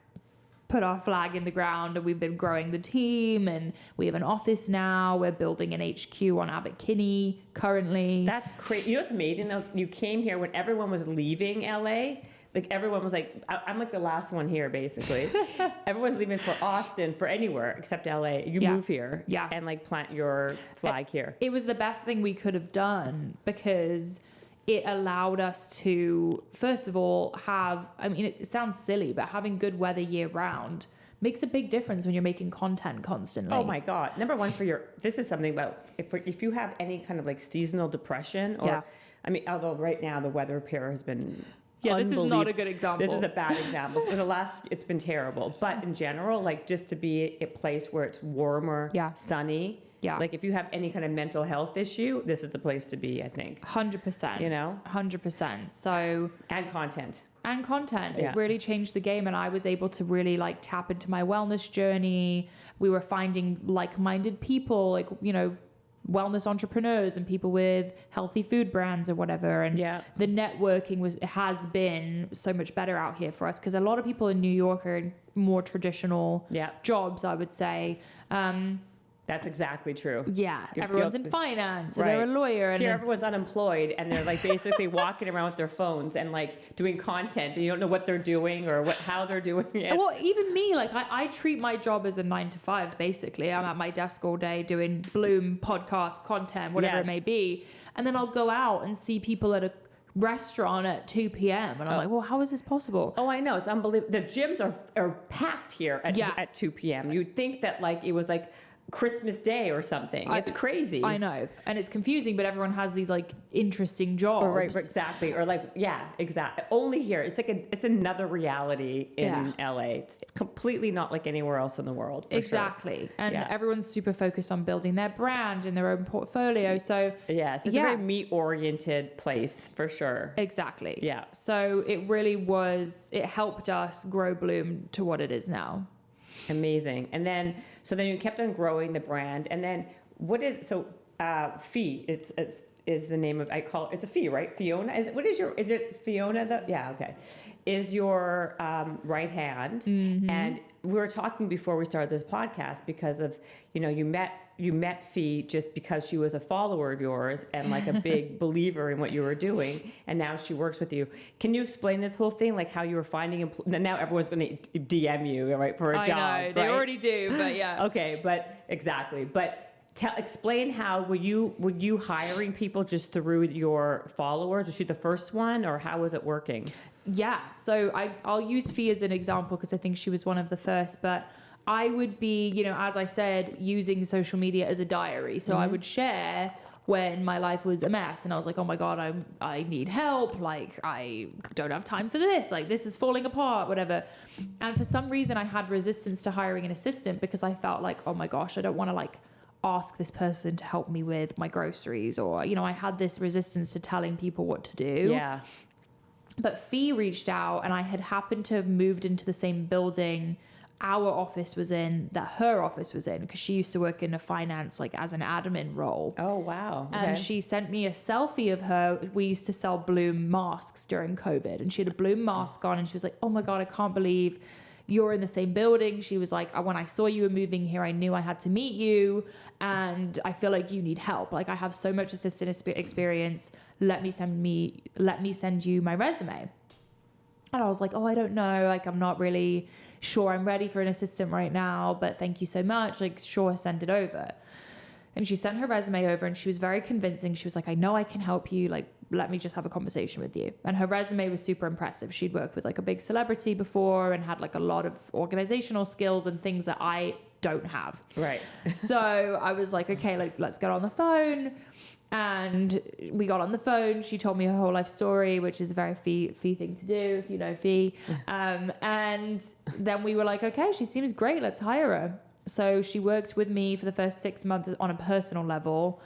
put our flag in the ground, and we've been growing the team, and we have an office now. We're building an HQ on Abbot Kinney currently. That's crazy. You know what's amazing though? You came here when everyone was leaving LA. Like everyone was like, I'm like the last one here basically. Everyone's leaving for Austin, for anywhere except LA. You move here and like plant your flag here. It was the best thing we could have done because it allowed us to, first of all, have, I mean, it sounds silly, but having good weather year round makes a big difference when you're making content constantly. Oh my God. Number one, this is something about, if you have any kind of like seasonal depression or, I mean, although right now the weather here has been this is not a good example. This is a bad example. For the last, it's been terrible. But in general, like just to be a place where it's warmer, sunny. Yeah. Like if you have any kind of mental health issue, this is the place to be, I think. 100%. You know? 100%. So. And content. It really changed the game, and I was able to really like tap into my wellness journey. We were finding like-minded people, like, you know, wellness entrepreneurs and people with healthy food brands or whatever. And the networking has been so much better out here for us, because a lot of people in New York are in more traditional jobs, I would say. That's exactly true. Yeah, everyone's in finance, or they're a lawyer. And here, everyone's unemployed, and they're like basically walking around with their phones and like doing content, and you don't know what they're doing or how they're doing it. Well, even me, like I treat my job as a 9 to 5. Basically, I'm at my desk all day doing Bloom podcast content, whatever it may be, and then I'll go out and see people at a restaurant at 2 p.m. and I'm like, well, how is this possible? Oh, I know, it's unbelievable. The gyms are packed here at 2 p.m. You'd think that like it was like Christmas Day or something. It's crazy. I know. And it's confusing, but everyone has these like interesting jobs. Right, exactly. Or like, exactly. Only here. It's like it's another reality in LA. It's completely not like anywhere else in the world. Exactly. Sure. And everyone's super focused on building their brand and their own portfolio. So it's a very meat-oriented place for sure. Exactly. Yeah. So it helped us grow Bloom to what it is now. Amazing. And then, so then you kept on growing the brand. And then Fee, is the name of, it's a Fee, right? Fiona, is it Fiona? Is your right hand. Mm-hmm. And we were talking before we started this podcast because of, you know, you met Fee just because she was a follower of yours and like a big believer in what you were doing, and now she works with you. Can you explain this whole thing, like how you were finding now everyone's going to DM you, right, for a job? I know, they already do, but yeah. Okay, but exactly. But explain how were you hiring people just through your followers? Was she the first one, or how was it working? Yeah, so I'll use Fee as an example because I think she was one of the first, but I would be, you know, as I said, using social media as a diary. So I would share when my life was a mess and I was like, oh my God, I need help. Like, I don't have time for this. Like, this is falling apart, whatever. And for some reason I had resistance to hiring an assistant because I felt like, oh my gosh, I don't want to like ask this person to help me with my groceries, or, you know, I had this resistance to telling people what to do. Yeah. But Fee reached out, and I had happened to have moved into the same building our office was in, that her office was in, because she used to work in a finance, like as an admin role. Oh, wow. Okay. And she sent me a selfie of her. We used to sell Bloom masks during COVID, and she had a Bloom mask on, and she was like, oh my God, I can't believe you're in the same building. She was like, when I saw you were moving here, I knew I had to meet you, and I feel like you need help. Like, I have so much assistant experience. Let me send you my resume. And I was like, oh, I don't know. Like, I'm not really sure I'm ready for an assistant right now, but thank you so much. Like, sure, send it over. And she sent her resume over, and she was very convincing. She was like, I know I can help you. Like, let me just have a conversation with you. And her resume was super impressive. She'd worked with like a big celebrity before and had like a lot of organizational skills and things that I don't have. Right. So I was like, okay, like, let's get on the phone. And we got on the phone. She told me her whole life story, which is a very Fee thing to do, if you know Fee. And then we were like, okay, she seems great. Let's hire her. So she worked with me for the first 6 months on a personal level.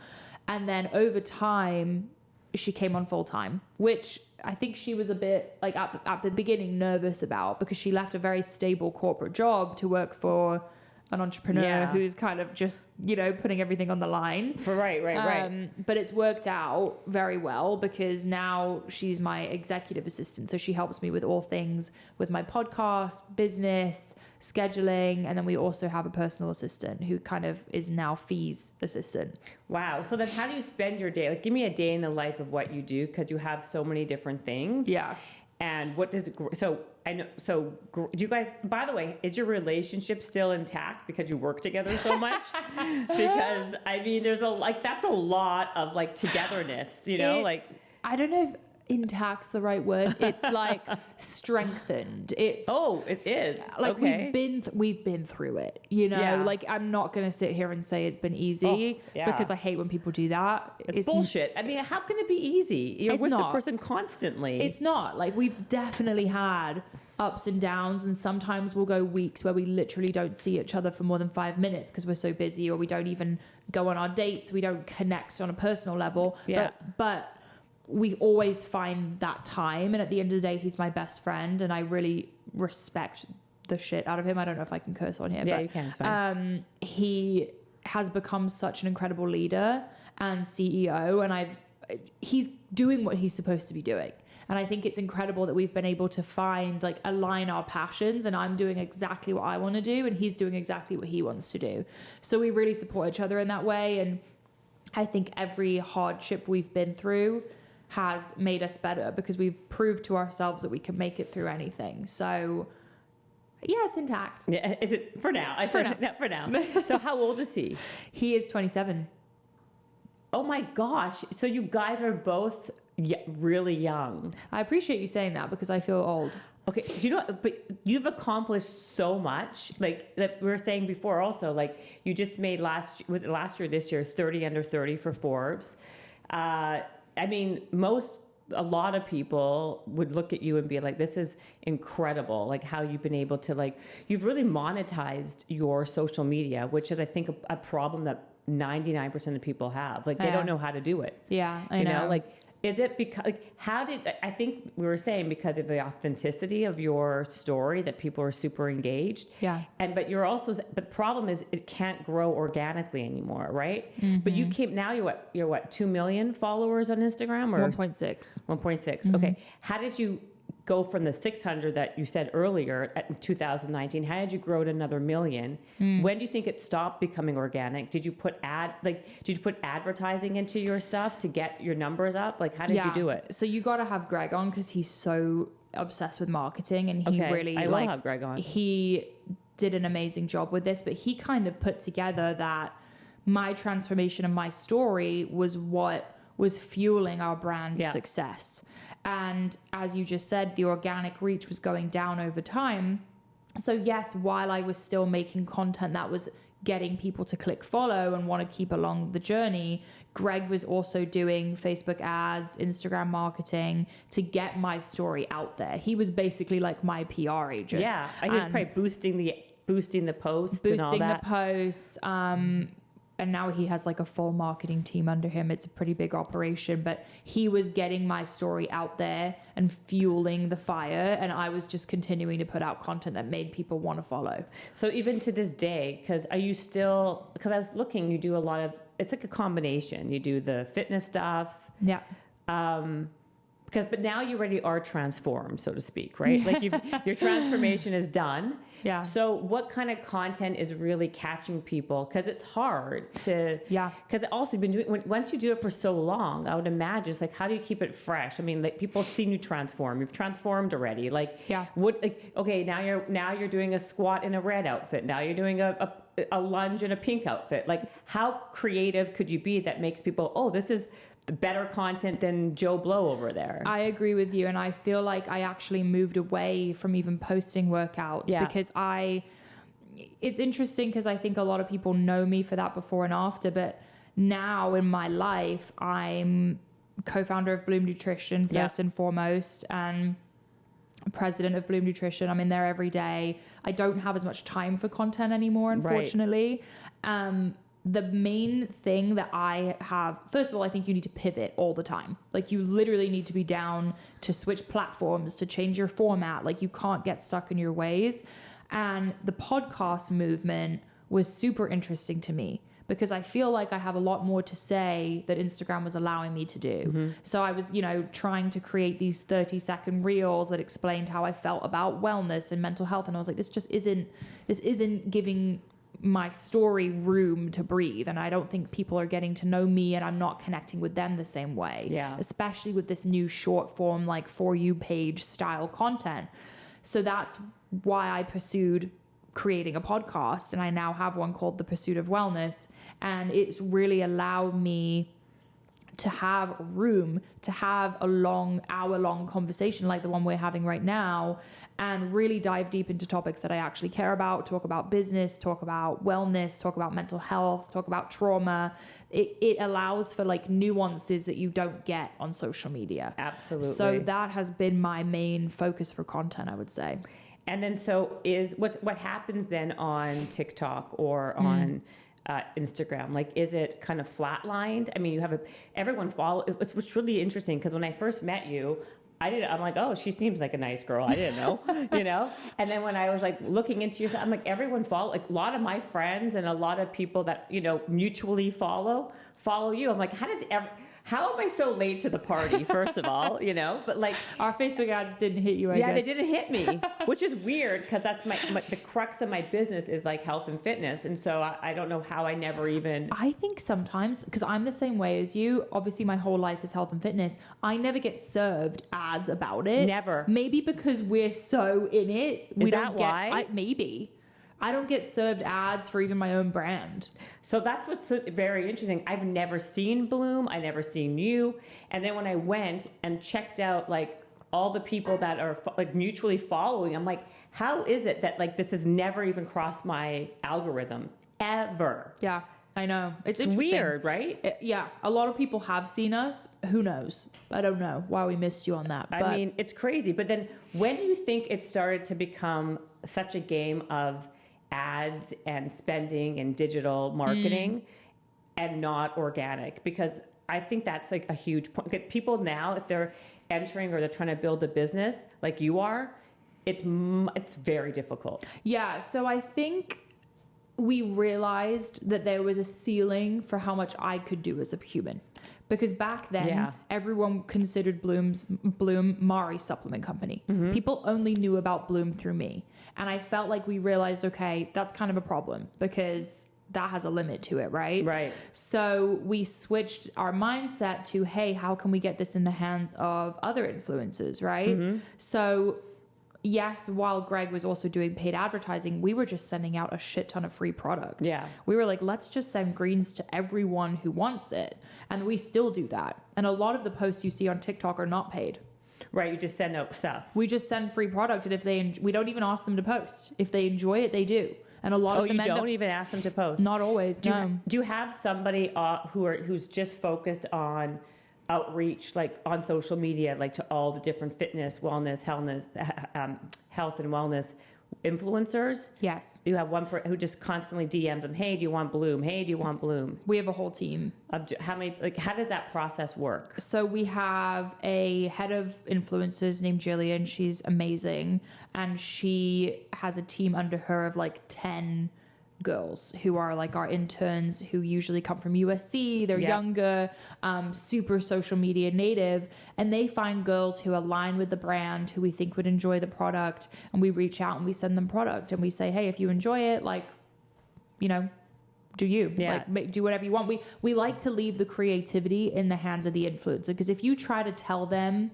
And then over time, she came on full time, which I think she was a bit like at the beginning nervous about, because she left a very stable corporate job to work for an entrepreneur Yeah. who's kind of just, you know, putting everything on the line. Right. But it's worked out very well because now she's my executive assistant. So she helps me with all things with my podcast, business, scheduling. And then we also have a personal assistant who kind of is now Fee's assistant. Wow. So then how do you spend your day? Like, give me a day in the life of what you do, because you have so many different things. Yeah. And what does do you guys, by the way, is your relationship still intact because you work together so much? Because I mean, that's a lot of like togetherness, you know, I don't know if intact's the right word. It's like strengthened. It is like okay. we've been through it, you know. Yeah. Like, I'm not gonna sit here and say it's been easy because I hate when people do that. It's bullshit. I mean, how can it be easy? You're with the person constantly. It's not. Like, we've definitely had ups and downs, and sometimes we'll go weeks where we literally don't see each other for more than 5 minutes because we're so busy, or we don't even go on our dates. We don't connect on a personal level. Yeah. But we always find that time, and at the end of the day, he's my best friend, and I really respect the shit out of him. I don't know if I can curse on here. Yeah, but, you can. It's fine. He has become such an incredible leader and CEO, and he's doing what he's supposed to be doing. And I think it's incredible that we've been able to align our passions, and I'm doing exactly what I want to do, and he's doing exactly what he wants to do. So we really support each other in that way. And I think every hardship we've been through has made us better because we've proved to ourselves that we can make it through anything. So yeah, it's intact. Yeah, is it for now? For now. So how old is he? He is 27. Oh my gosh. So you guys are both really young. I appreciate you saying that because I feel old. Okay, do you know, but you've accomplished so much. Like we were saying before also, like you just made last year, this year, 30 under 30 for Forbes. I mean, a lot of people would look at you and be like, this is incredible. Like how you've been able to you've really monetized your social media, which is, I think, a problem that 99% of people have. Like they don't know how to do it. Yeah, I know. Is it because, I think we were saying because of the authenticity of your story that people are super engaged. Yeah. But the problem is it can't grow organically anymore, right? Mm-hmm. But you're what, 2 million followers on Instagram? Or 1.6. 1.6. Mm-hmm. Okay. How did you go from the 600 that you said earlier in 2019? How did you grow to another million? When do you think it stopped becoming organic? Did you put advertising into your stuff to get your numbers up? Like, how did you do it? So you got to have Greg on because he's so obsessed with marketing, and he really I will have Greg on. He did an amazing job with this, but he kind of put together that my transformation and my story was what was fueling our brand's success. And as you just said, the organic reach was going down over time. So yes, while I was still making content that was getting people to click follow and want to keep along the journey, Greg was also doing Facebook ads, Instagram marketing to get my story out there. He was basically like my PR agent. Yeah, he was probably boosting the posts and all that. Boosting the posts. And now he has a full marketing team under him. It's a pretty big operation, but he was getting my story out there and fueling the fire. And I was just continuing to put out content that made people want to follow. So even to this day, because I was looking, you do a lot of, it's like a combination. You do the fitness stuff. Yeah. But now you already are transformed, so to speak, right? Like your transformation is done. Yeah. So what kind of content is really catching people? Because it's hard to. Yeah. Because also you've been doing, once you do it for so long, I would imagine it's how do you keep it fresh? I mean, people have seen you transform. You've transformed already. Okay, now you're doing a squat in a red outfit. Now you're doing a lunge in a pink outfit. How creative could you be that makes people, oh, this is better content than Joe Blow over there? I agree with you, and I feel like I actually moved away from even posting workouts because it's interesting because I think a lot of people know me for that before and after, but now in my life I'm co-founder of Bloom Nutrition first and foremost, and president of Bloom Nutrition. I'm in there every day. I don't have as much time for content anymore, unfortunately. Right. The main thing that I have, first of all, I think you need to pivot all the time. You literally need to be down to switch platforms, to change your format. You can't get stuck in your ways. And the podcast movement was super interesting to me, because I feel like I have a lot more to say that Instagram was allowing me to do. So I was, trying to create these 30-second reels that explained how I felt about wellness and mental health. And I was like, this isn't giving my story room to breathe. And I don't think people are getting to know me, and I'm not connecting with them the same way. Yeah. Especially with this new short form, like For You page style content. So that's why I pursued creating a podcast, and I now have one called The Pursuit of Wellness, and it's really allowed me to have room to have a hour-long conversation like the one we're having right now, and really dive deep into topics that I actually care about, talk about business, talk about wellness, talk about mental health, talk about trauma. It allows for like nuances that you don't get on social media. Absolutely. So that has been my main focus for content, I would say. And then what happens then on TikTok or on Instagram? Like, is it kind of flatlined? I mean, you have everyone follow. What's really interesting, because when I first met you, I'm like, oh, she seems like a nice girl. I didn't know, And then when I was like looking into yourself, I'm like, everyone follow. Like a lot of my friends and a lot of people that mutually follow you. I'm like, how am I so late to the party? First of all, but like our Facebook ads didn't hit you. I guess. They didn't hit me, which is weird, because that's the crux of my business is like health and fitness, and so I don't know how I never even. I think sometimes, because I'm the same way as you. Obviously, my whole life is health and fitness. I never get served ads about it. Never. Maybe because we're so in it. Is that why? Maybe. I don't get served ads for even my own brand. So that's what's very interesting. I've never seen Bloom. I never seen you. And then when I went and checked out like all the people that are like mutually following, I'm like, how is it that like this has never even crossed my algorithm ever? Yeah, I know. It's weird, right? Yeah. A lot of people have seen us. Who knows? I don't know why we missed you on that. I mean, it's crazy. But then when do you think it started to become such a game of ads and spending and digital marketing and not organic? Because I think that's like a huge point. People now, if they're entering or they're trying to build a business like you are, it's very difficult. Yeah. So I think we realized that there was a ceiling for how much I could do as a human. Because back then, everyone considered Bloom Mari supplement company. People only knew about Bloom through me. And I felt like we realized, okay, that's kind of a problem, because that has a limit to it, right? Right. So we switched our mindset to, hey, how can we get this in the hands of other influencers, right? So yes, while Greg was also doing paid advertising, we were just sending out a shit ton of free product. Yeah. We were like, let's just send greens to everyone who wants it. And we still do that. And a lot of the posts you see on TikTok are not paid. Right. You just send out stuff. We just send free product. And if we don't even ask them to post. If they enjoy it, they do. And a lot of them you don't even ask them to post? Not always, Do you have somebody who's just focused on outreach, like on social media, like to all the different fitness, wellness, health and wellness influencers? Yes. You have one who just constantly DMs them, hey, do you want Bloom? Hey, do you want Bloom? We have a whole team. How does that process work? So we have a head of influencers named Jillian. She's amazing. And she has a team under her of like 10 girls who are like our interns, who usually come from USC. They're younger, super social media native, and they find girls who align with the brand, who we think would enjoy the product, and we reach out and we send them product and we say, hey, if you enjoy it, like, do you do whatever you want. We like to leave the creativity in the hands of the influencer, because if you try to tell them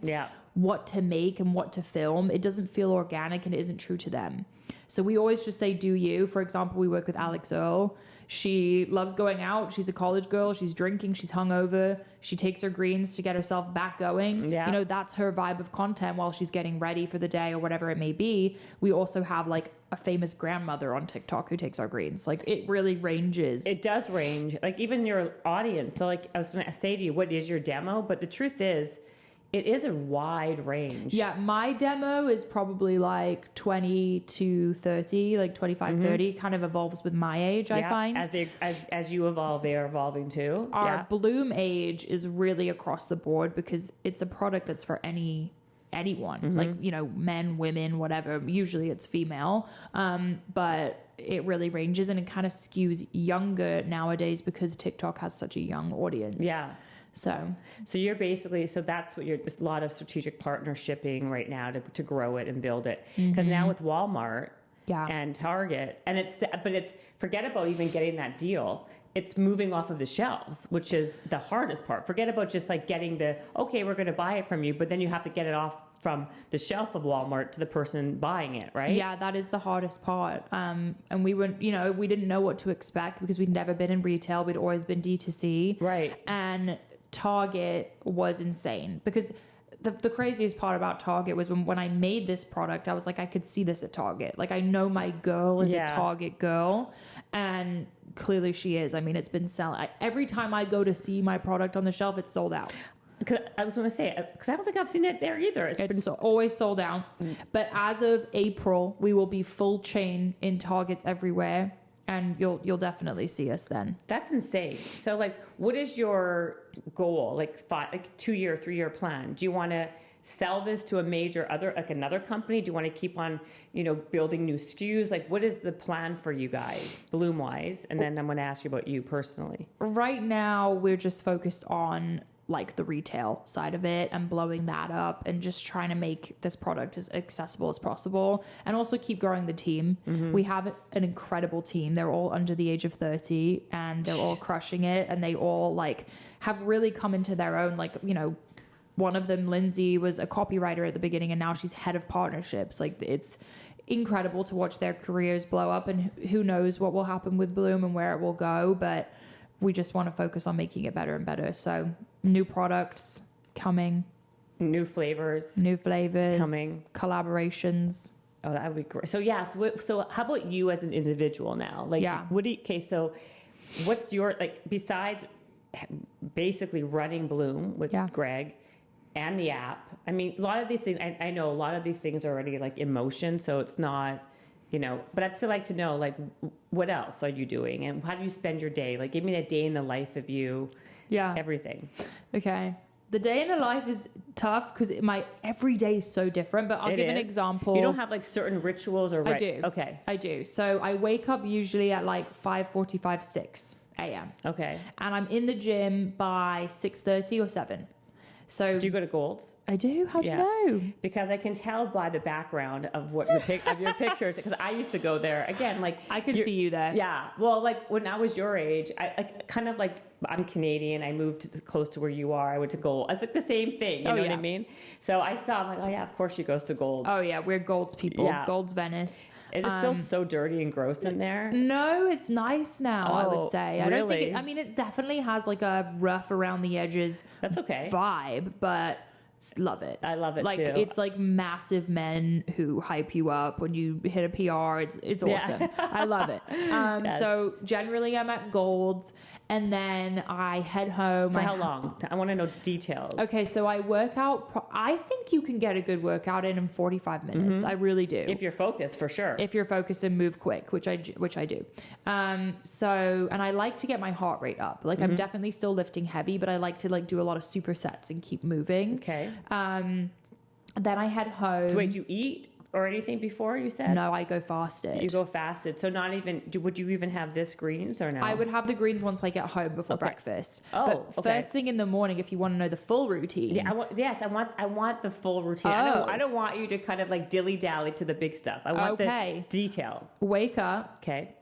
what to make and what to film, it doesn't feel organic and it isn't true to them. So we always just say, do you. For example, we work with Alex Earl. She loves going out. She's a college girl. She's drinking. She's hungover. She takes her greens to get herself back going. Yeah. That's her vibe of content while she's getting ready for the day or whatever it may be. We also have like a famous grandmother on TikTok who takes our greens. Like, it really ranges. It does range. Like, even your audience. So like, I was going to say to you, what is your demo? But the truth is, it is a wide range. Yeah, my demo is probably like 20 to 30, like 25, 30. Kind of evolves with my age, I find. As you evolve, they are evolving too. Our Bloom age is really across the board, because it's a product that's for any anyone, like, you know, men, women, whatever. Usually it's female. But it really ranges, and it kind of skews younger nowadays because TikTok has such a young audience. Yeah. So you're basically, so that's what there's a lot of strategic partnershiping right now to grow it and build it. Because now with Walmart and Target, and it's forget about even getting that deal. It's moving off of the shelves, which is the hardest part. Forget about just like getting okay, we're going to buy it from you, but then you have to get it off from the shelf of Walmart to the person buying it, right? Yeah, that is the hardest part. And we weren't, you know, we didn't know what to expect because we'd never been in retail. We'd always been D2C. Right. And Target was insane because the craziest part about Target was when I made this product, I was like, I could see this at Target. Like, I know my girl is a Target girl, and clearly she is. I mean, it's been selling. Every time I go to see my product on the shelf, it's sold out. I was going to say, because I don't think I've seen it there either. It's always sold out. But as of April, we will be full chain in Targets everywhere, and you'll definitely see us then. That's insane. So, like, what is your goal? Like, 2-year, 3-year plan? Do you want to sell this to another company? Do you want to keep on, you know, building new SKUs? Like, what is the plan for you guys, Bloom wise? And then I'm going to ask you about you personally. Right now, we're just focused on like the retail side of it and blowing that up and just trying to make this product as accessible as possible, and also keep growing the team. We have an incredible team. They're all under the age of 30 and they're all crushing it, and they all like have really come into their own. Like, you know, one of them, Lindsay, was a copywriter at the beginning and now she's head of partnerships. Like, it's incredible to watch their careers blow up, and who knows what will happen with Bloom and where it will go, but we just want to focus on making it better and better. So new products coming, new flavors coming, collaborations. Oh, that would be great. So so how about you as an individual now? Like, so what's your, like, besides basically running Bloom with Greg and the app? I mean, a lot of these things, I know a lot of these things are already like in motion, so it's not, you know, but I'd still like to know, like, what else are you doing and how do you spend your day? Like, give me a day in the life of you. Yeah. Everything. Okay. The day in the life is tough because my every day is so different, but I'll give an example. You don't have like certain rituals or... I do. Okay. I do. So I wake up usually at like 5:45, 6 a.m. Okay. And I'm in the gym by 6:30 or 7. So do you go to Gold's? I do. How do you know? Because I can tell by the background of what your pictures. Because I used to go there again. Like, I could see you there. Yeah. Well, like when I was your age, I kind of like, I'm Canadian. I moved close to where you are. I went to Gold. It's like the same thing. You know what I mean? So I saw. I'm like, oh yeah, of course she goes to Gold's. Oh yeah, we're Gold's people. Yeah. Gold's Venice. Is it still so dirty and gross in there? No, it's nice now. I would say. I don't think. I mean, it definitely has like a rough around the edges. That's okay. Vibe, but love it. I love it like, too. It's like massive men who hype you up when you hit a PR. It's awesome. Yeah. I love it. Yes. So generally I'm at Gold's, and then I head home. For how long? I want to know details. Okay, so I work out. I think you can get a good workout in 45 minutes. I really do. If you're focused, for sure. If you're focused and move quick, which I do. So, and I like to get my heart rate up. Like, I'm definitely still lifting heavy, but I like to like do a lot of supersets and keep moving. Okay. Then I head home. So wait, do you eat or anything before, you said? No, I go fasted. You go fasted. So not even, would you even have this greens or no? I would have the greens once I get home before breakfast. Oh, but first thing in the morning, if you want to know the full routine. Yeah, I want the full routine. I don't want you to kind of like dilly-dally to the big stuff. I want the detail. Wake up. Okay.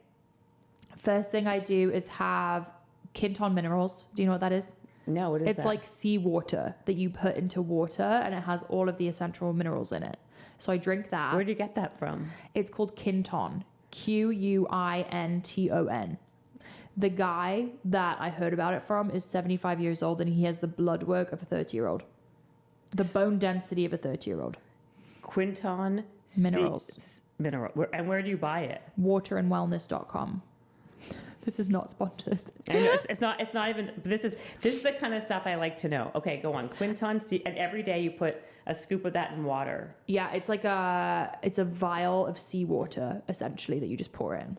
First thing I do is have Quinton minerals. Do you know what that is? No, what is that? It's like seawater that you put into water, and it has all of the essential minerals in it. So I drink that. Where do you get that from? It's called Quinton. Quinton. The guy that I heard about it from is 75 years old, and he has the blood work of a 30-year-old. The bone density of a 30-year-old. Quinton minerals. And where do you buy it? Waterandwellness.com. This is not sponsored. I know, it's not even. This is the kind of stuff I like to know. Okay, go on. Quinton, and every day you put a scoop of that in water. Yeah, it's like a vial of seawater essentially that you just pour in.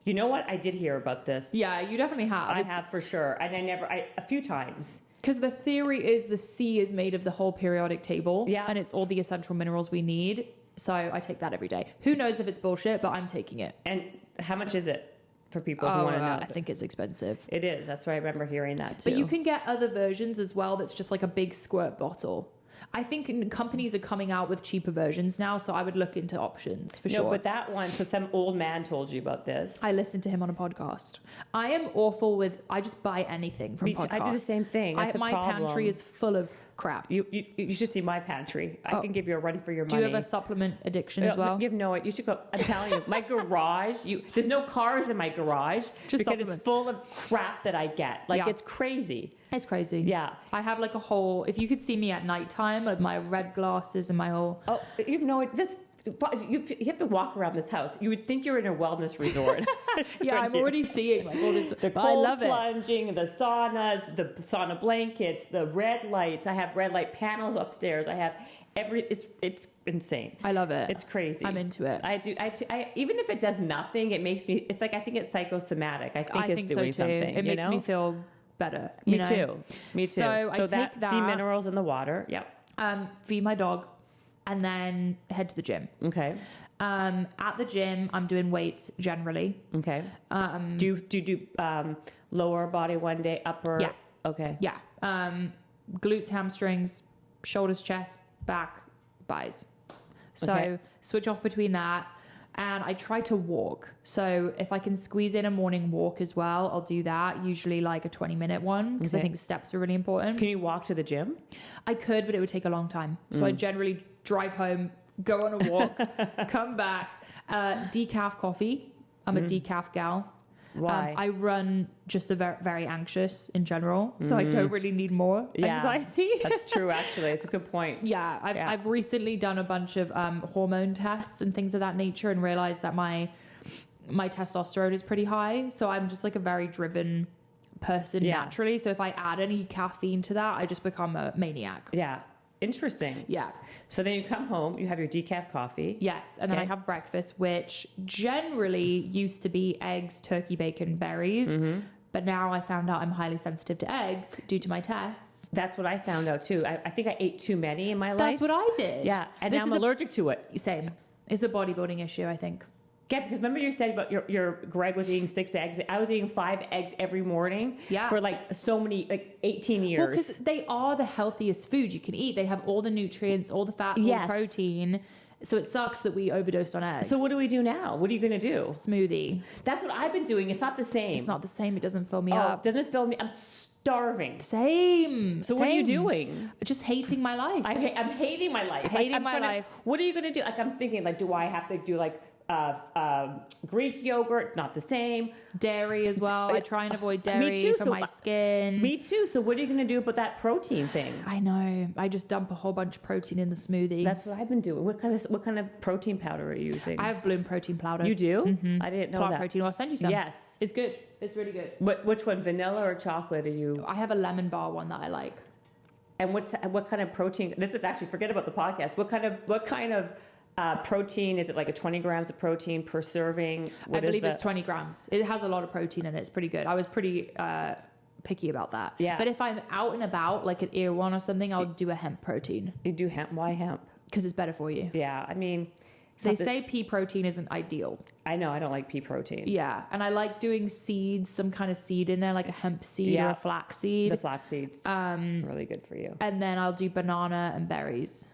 You know what? I did hear about this. Yeah, you definitely have. I have for sure, and a few times. Because the theory is the sea is made of the whole periodic table. Yeah. And it's all the essential minerals we need. So I take that every day. Who knows if it's bullshit, but I'm taking it. And how much is it for people who want to know? I think it's expensive. It is. That's why I remember hearing that too. But you can get other versions as well that's just like a big squirt bottle. I think companies are coming out with cheaper versions now, so I would look into options for sure. No, but that one, so some old man told you about this. I listened to him on a podcast. I am awful with, I just buy anything from podcasts. I do the same thing. That's my pantry is full of crap. You should see my pantry. I can give you a run for your money. Do you have a supplement addiction as well? You know it. You should go. I'm telling you, my garage. There's no cars in my garage just because it's full of crap that I get. Like it's crazy. It's crazy. Yeah. I have like a whole. If you could see me at nighttime, like my red glasses and my whole. Oh, you know this. You have to walk around this house. You would think you're in a wellness resort. Yeah, I'm already seeing like all this. The cold plunging, the saunas, the sauna blankets, the red lights. I have red light panels upstairs. I have it's insane. I love it. It's crazy. I'm into it. I even if it does nothing, it makes me. It's like I think it's psychosomatic. I think it's doing something. It makes me feel better. Me too. So I take that. Sea minerals in the water. Yep. Feed my dog. And then head to the gym. Okay. At the gym, I'm doing weights generally. Okay. Do you do lower body one day, upper? Yeah. Okay. Yeah. Glutes, hamstrings, shoulders, chest, back, buys. So switch off between that. And I try to walk. So if I can squeeze in a morning walk as well, I'll do that. Usually like a 20-minute one because I think steps are really important. Can you walk to the gym? I could, but it would take a long time. So I generally drive home, go on a walk, come back. Decaf coffee. I'm a decaf gal. Why? I run just very, very anxious in general, so I don't really need more anxiety. That's true, actually. It's a good point. Yeah, I've recently done a bunch of hormone tests and things of that nature and realized that my testosterone is pretty high. So I'm just like a very driven person naturally. So if I add any caffeine to that, I just become a maniac. Yeah. Interesting. Yeah. So then you come home, you have your decaf coffee. Yes. And then I have breakfast, which generally used to be eggs, turkey, bacon, berries. Mm-hmm. But now I found out I'm highly sensitive to eggs due to my tests. That's what I found out too. I think I ate too many in my life. That's what I did. Yeah. And now I'm allergic to it. Same. It's a bodybuilding issue, I think. Yeah, because remember you said about your Greg was eating 6 eggs. I was eating 5 eggs every morning for like so many, like 18 years. Well, because they are the healthiest food you can eat. They have all the nutrients, all the fats, all the protein. So it sucks that we overdosed on eggs. So what do we do now? What are you going to do? Smoothie. That's what I've been doing. It's not the same. It's not the same. It doesn't fill me up. It doesn't fill me. I'm starving. Same. So what are you doing? Just hating my life. I'm hating my life. Hating my life. What are you going to do? Like I'm thinking, like, do I have to do like Greek yogurt? Not the same. Dairy as well. I try and avoid dairy for my skin. Me too. So what are you going to do about that protein thing? I know. I just dump a whole bunch of protein in the smoothie. That's what I've been doing. What kind of protein powder are you using? I have Bloom protein powder. You do? Mm-hmm. I didn't know Plant that. protein. I'll send you some. Yes. It's good. It's really good. Which one? Vanilla or chocolate are you? I have a lemon bar one that I like. And what kind of protein? This is actually, forget about the podcast. What kind of protein? Is it like a 20 grams of protein per serving? I believe it's 20 grams. It has a lot of protein in it. It's pretty good. I was pretty picky about that. Yeah. But if I'm out and about, like at Erewhon or something, I'll do a hemp protein. You do hemp? Why hemp? Because it's better for you. Yeah. I mean, they say pea protein isn't ideal. I know. I don't like pea protein. Yeah. And I like doing seeds, some kind of seed in there, like a hemp seed or a flax seed. The flax seeds. Really good for you. And then I'll do banana and berries.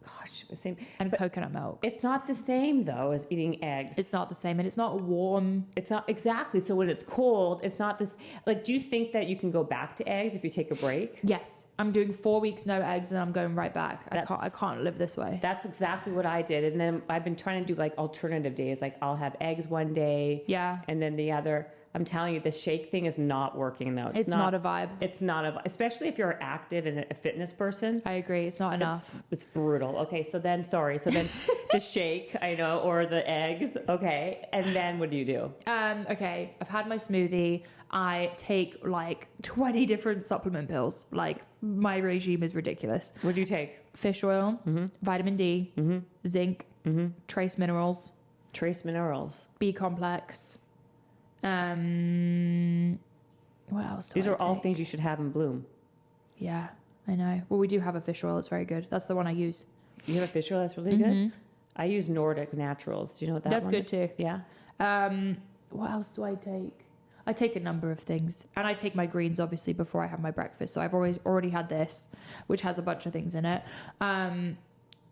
Gosh, the same. And coconut milk. It's not the same though as eating eggs. It's not the same, and it's not warm. It's not exactly. So when it's cold, it's not this. Like, do you think that you can go back to eggs if you take a break? Yes, I'm doing 4 weeks no eggs, and then I'm going right back. I can't live this way. That's exactly what I did, and then I've been trying to do like alternative days. Like I'll have eggs one day, and then the other. I'm telling you, this shake thing is not working though. It's not a vibe. It's not a vibe, especially if you're active and a fitness person. I agree. It's not enough. It's brutal. Okay, so then the shake, I know, or the eggs. Okay, and then what do you do? Okay, I've had my smoothie. I take like 20 different supplement pills. Like my regime is ridiculous. What do you take? Fish oil, vitamin D, zinc, trace minerals. Trace minerals. B complex. What else do These I are all take? things you should have in Bloom. Yeah, I know. Well, we do have a fish oil. It's very good. That's the one I use. You have a fish oil that's really good? I use Nordic Naturals. Do you know what That's one good is? too. Yeah. What else do I take? I take a number of things, and I take my greens obviously before I have my breakfast. So I've already had this, which has a bunch of things in it.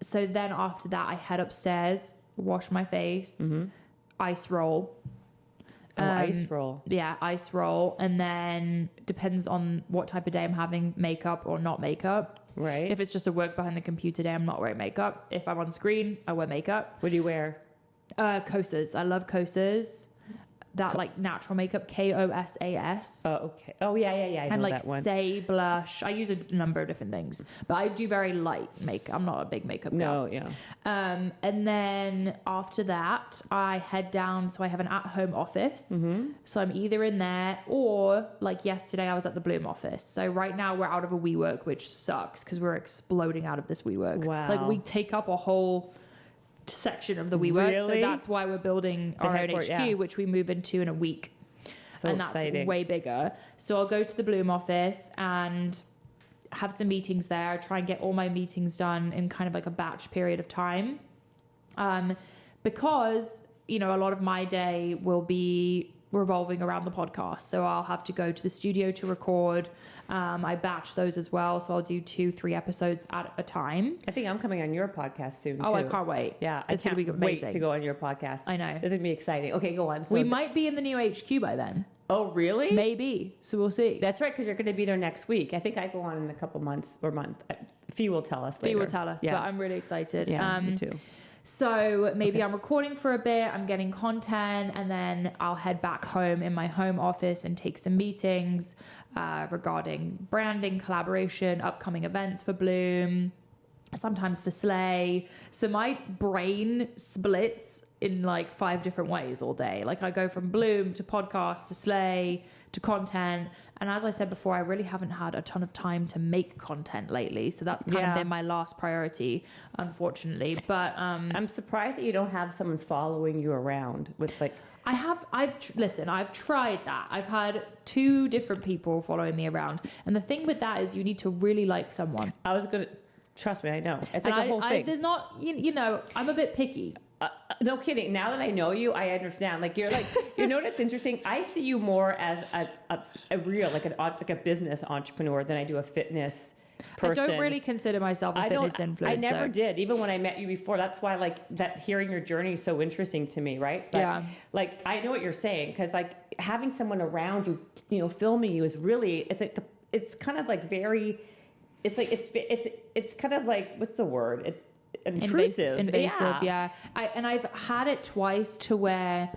So then after that, I head upstairs, wash my face, ice roll. Ice roll. Yeah, ice roll, and then depends on what type of day I'm having, makeup or not makeup. Right. If it's just a work behind the computer day, I'm not wearing makeup. If I'm on screen, I wear makeup. What do you wear? Kosas. I love Kosas. That like natural makeup, KOSAS. Oh, okay. Oh, yeah. I And know like that one. Say blush. I use a number of different things, but I do very light makeup. I'm not a big makeup girl. No, yeah. And then after that, I head down. So I have an at-home office. So I'm either in there or like yesterday, I was at the Bloom office. So right now we're out of a WeWork, which sucks because we're exploding out of this WeWork. Wow. Like we take up a whole section of the WeWork. Really? So that's why we're building our own HQ, which we move into in a week. So and exciting. That's way bigger. So I'll go to the Bloom office and have some meetings there. Try and get all my meetings done in kind of like a batch period of time. Because, you know, a lot of my day will be revolving around the podcast. So I'll have to go to the studio to record. I batch those as well. So I'll do 2-3 episodes at a time. I think I'm coming on your podcast soon, Oh, too. I can't wait. Yeah, It's I going to can't be wait amazing. to go on your podcast. I know. This is going to be exciting. Okay, go on. So We might be in the new HQ by then. Oh, really? Maybe. So we'll see. That's right, because you're going to be there next week. I think I go on in a couple months or month. Fee will tell us later. Fee will tell us, but I'm really excited. Yeah, me too. So maybe I'm recording for a bit, I'm getting content, and then I'll head back home in my home office and take some meetings regarding branding, collaboration, upcoming events for Bloom, sometimes for Slay. So my brain splits in like 5 different ways all day. Like I go from Bloom to podcast to Slay to content. And as I said before, I really haven't had a ton of time to make content lately. So that's kind of been my last priority, unfortunately. But I'm surprised that you don't have someone following you around with like... I've tried that. I've had 2 different people following me around. And the thing with that is you need to really like someone. I was going to... Trust me, I know. It's like a whole thing. There's not, you know, I'm a bit picky. No kidding. Now that I know you, I understand. Like you're like, you know what's interesting? I see you more as a real, like a business entrepreneur than I do a fitness person. I don't really consider myself a fitness influencer. I never did. Even when I met you before, that's why like that hearing your journey is so interesting to me, right? But, yeah. Like I know what you're saying because like having someone around you, you know, filming you is really, it's kind of like very, it's like, it's kind of like, what's the word? Intrusive. Invasive, yeah. I've had it twice to where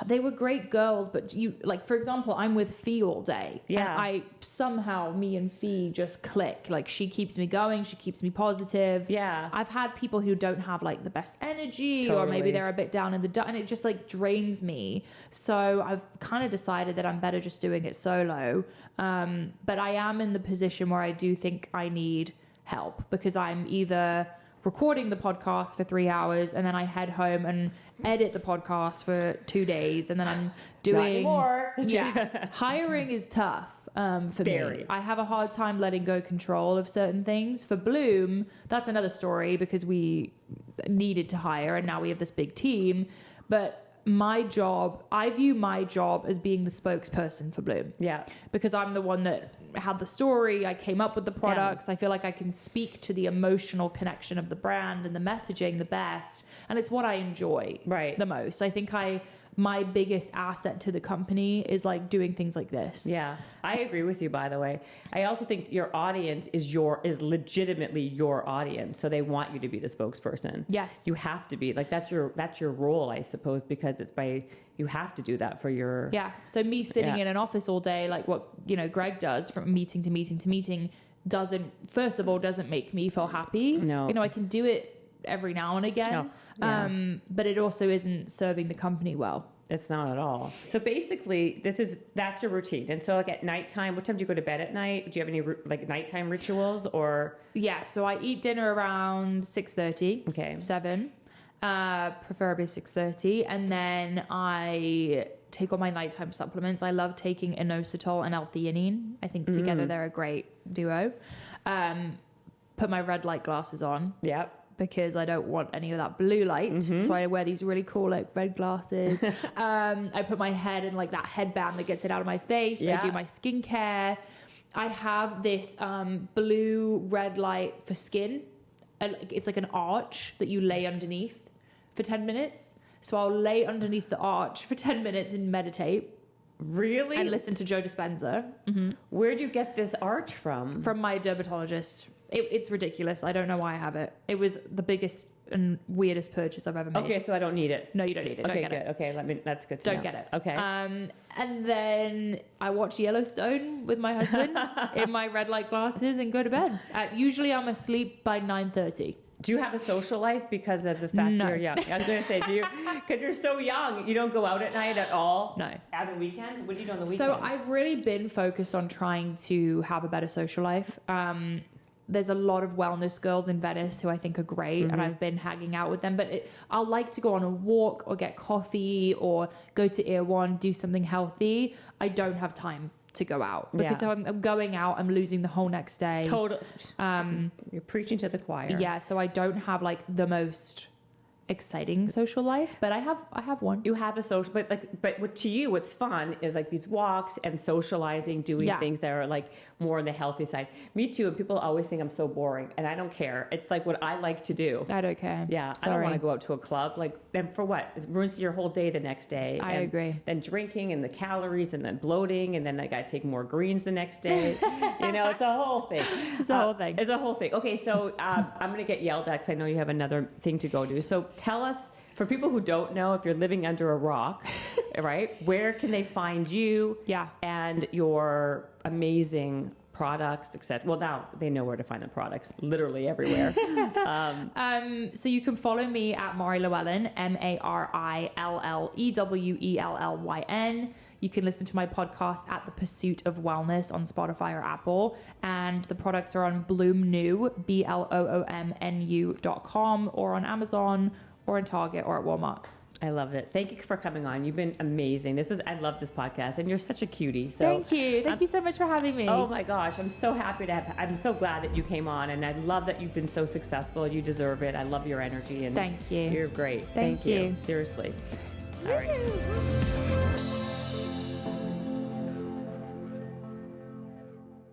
they were great girls, but you, like, for example, I'm with Fee all day. Yeah. And me and Fee just click. Like, she keeps me going. She keeps me positive. Yeah. I've had people who don't have, like, the best energy or maybe they're a bit down in the dump and it just, like, drains me. So I've kind of decided that I'm better just doing it solo. But I am in the position where I do think I need help because I'm either recording the podcast for 3 hours and then I head home and edit the podcast for 2 days and then I'm doing... Not anymore. Yeah. Hiring is tough for me. I have a hard time letting go control of certain things. For Bloom, that's another story because we needed to hire and now we have this big team. But I view my job as being the spokesperson for Bloom. Yeah. Because I'm the one that had the story. I came up with the products. Yeah. I feel like I can speak to the emotional connection of the brand and the messaging the best. And it's what I enjoy the most. I think my biggest asset to the company is like doing things like this. Yeah, I agree with you, by the way. I also think your audience is legitimately your audience. So they want you to be the spokesperson. Yes. You have to be. Like that's your role, I suppose, because you have to do that for your... Yeah. So me sitting in an office all day, like what, you know, Greg does from meeting to meeting to meeting doesn't make me feel happy. No. You know, I can do it every now and again. No. Yeah. But it also isn't serving the company well. It's not at all. So basically, that's your routine. And so like at nighttime, what time do you go to bed at night? Do you have any like nighttime rituals or? Yeah. So I eat dinner around 6:30. Okay. 7. Preferably 6:30. And then I take all my nighttime supplements. I love taking inositol and L-theanine. I think together they're a great duo. Put my red light glasses on. Yep. Because I don't want any of that blue light. So I wear these really cool like red glasses. I put my head in like that headband that gets it out of my face. I do my skincare. I have this blue red light for skin. It's like an arch that you lay underneath for 10 minutes. So I'll lay underneath the arch for 10 minutes and meditate. Really? And listen to Joe Dispenza. Where'd you get this arch from? From my dermatologist. It's ridiculous. I don't know why I have it. It was the biggest and weirdest purchase I've ever made. Okay, so I don't need it. No, you don't need it. Okay, don't get good. it. Okay, that's good to know. Don't get it. Okay. And then I watch Yellowstone with my husband in my red light glasses and go to bed. Usually I'm asleep by 9:30. Do you have a social life because of the fact you're young? I was going to say, do you? Because you're so young, you don't go out at night at all? No. On the weekends? What do you do on the weekends? So I've really been focused on trying to have a better social life. There's a lot of wellness girls in Venice who I think are great, and I've been hanging out with them. But I'll like to go on a walk or get coffee or go to Erewhon, do something healthy. I don't have time to go out because if I'm going out, I'm losing the whole next day. Total. You're preaching to the choir. Yeah, so I don't have like the most exciting social life, but I have one. You have a social, but to you, what's fun is like these walks and socializing, doing things that are like more on the healthy side. Me too. And people always think I'm so boring, and I don't care. It's like what I like to do. I don't care. Yeah, sorry. I don't want to go out to a club. Like, then for what? It ruins your whole day the next day. I agree. Then drinking and the calories and then bloating, and then I got to take more greens the next day. It's a whole thing. It's a whole thing. It's a whole thing. Okay, so I'm going to get yelled at because I know you have another thing to go do. So tell us, for people who don't know, if you're living under a rock, right, where can they find you and your amazing products, etc.? Well, now they know where to find the products, literally everywhere. So you can follow me at Mari Llewellyn, MariLlewellyn. You can listen to my podcast at The Pursuit of Wellness on Spotify or Apple. And the products are on bloomnu, BLOOMNU.com, or on Amazon, or in Target, or at Walmart. I love it. Thank you for coming on. You've been amazing. I love this podcast, and you're such a cutie. So thank you. Thank you so much for having me. Oh my gosh, I'm so happy I'm so glad that you came on, and I love that you've been so successful. You deserve it. I love your energy, and thank you. You're great. Thank you. Seriously. All right.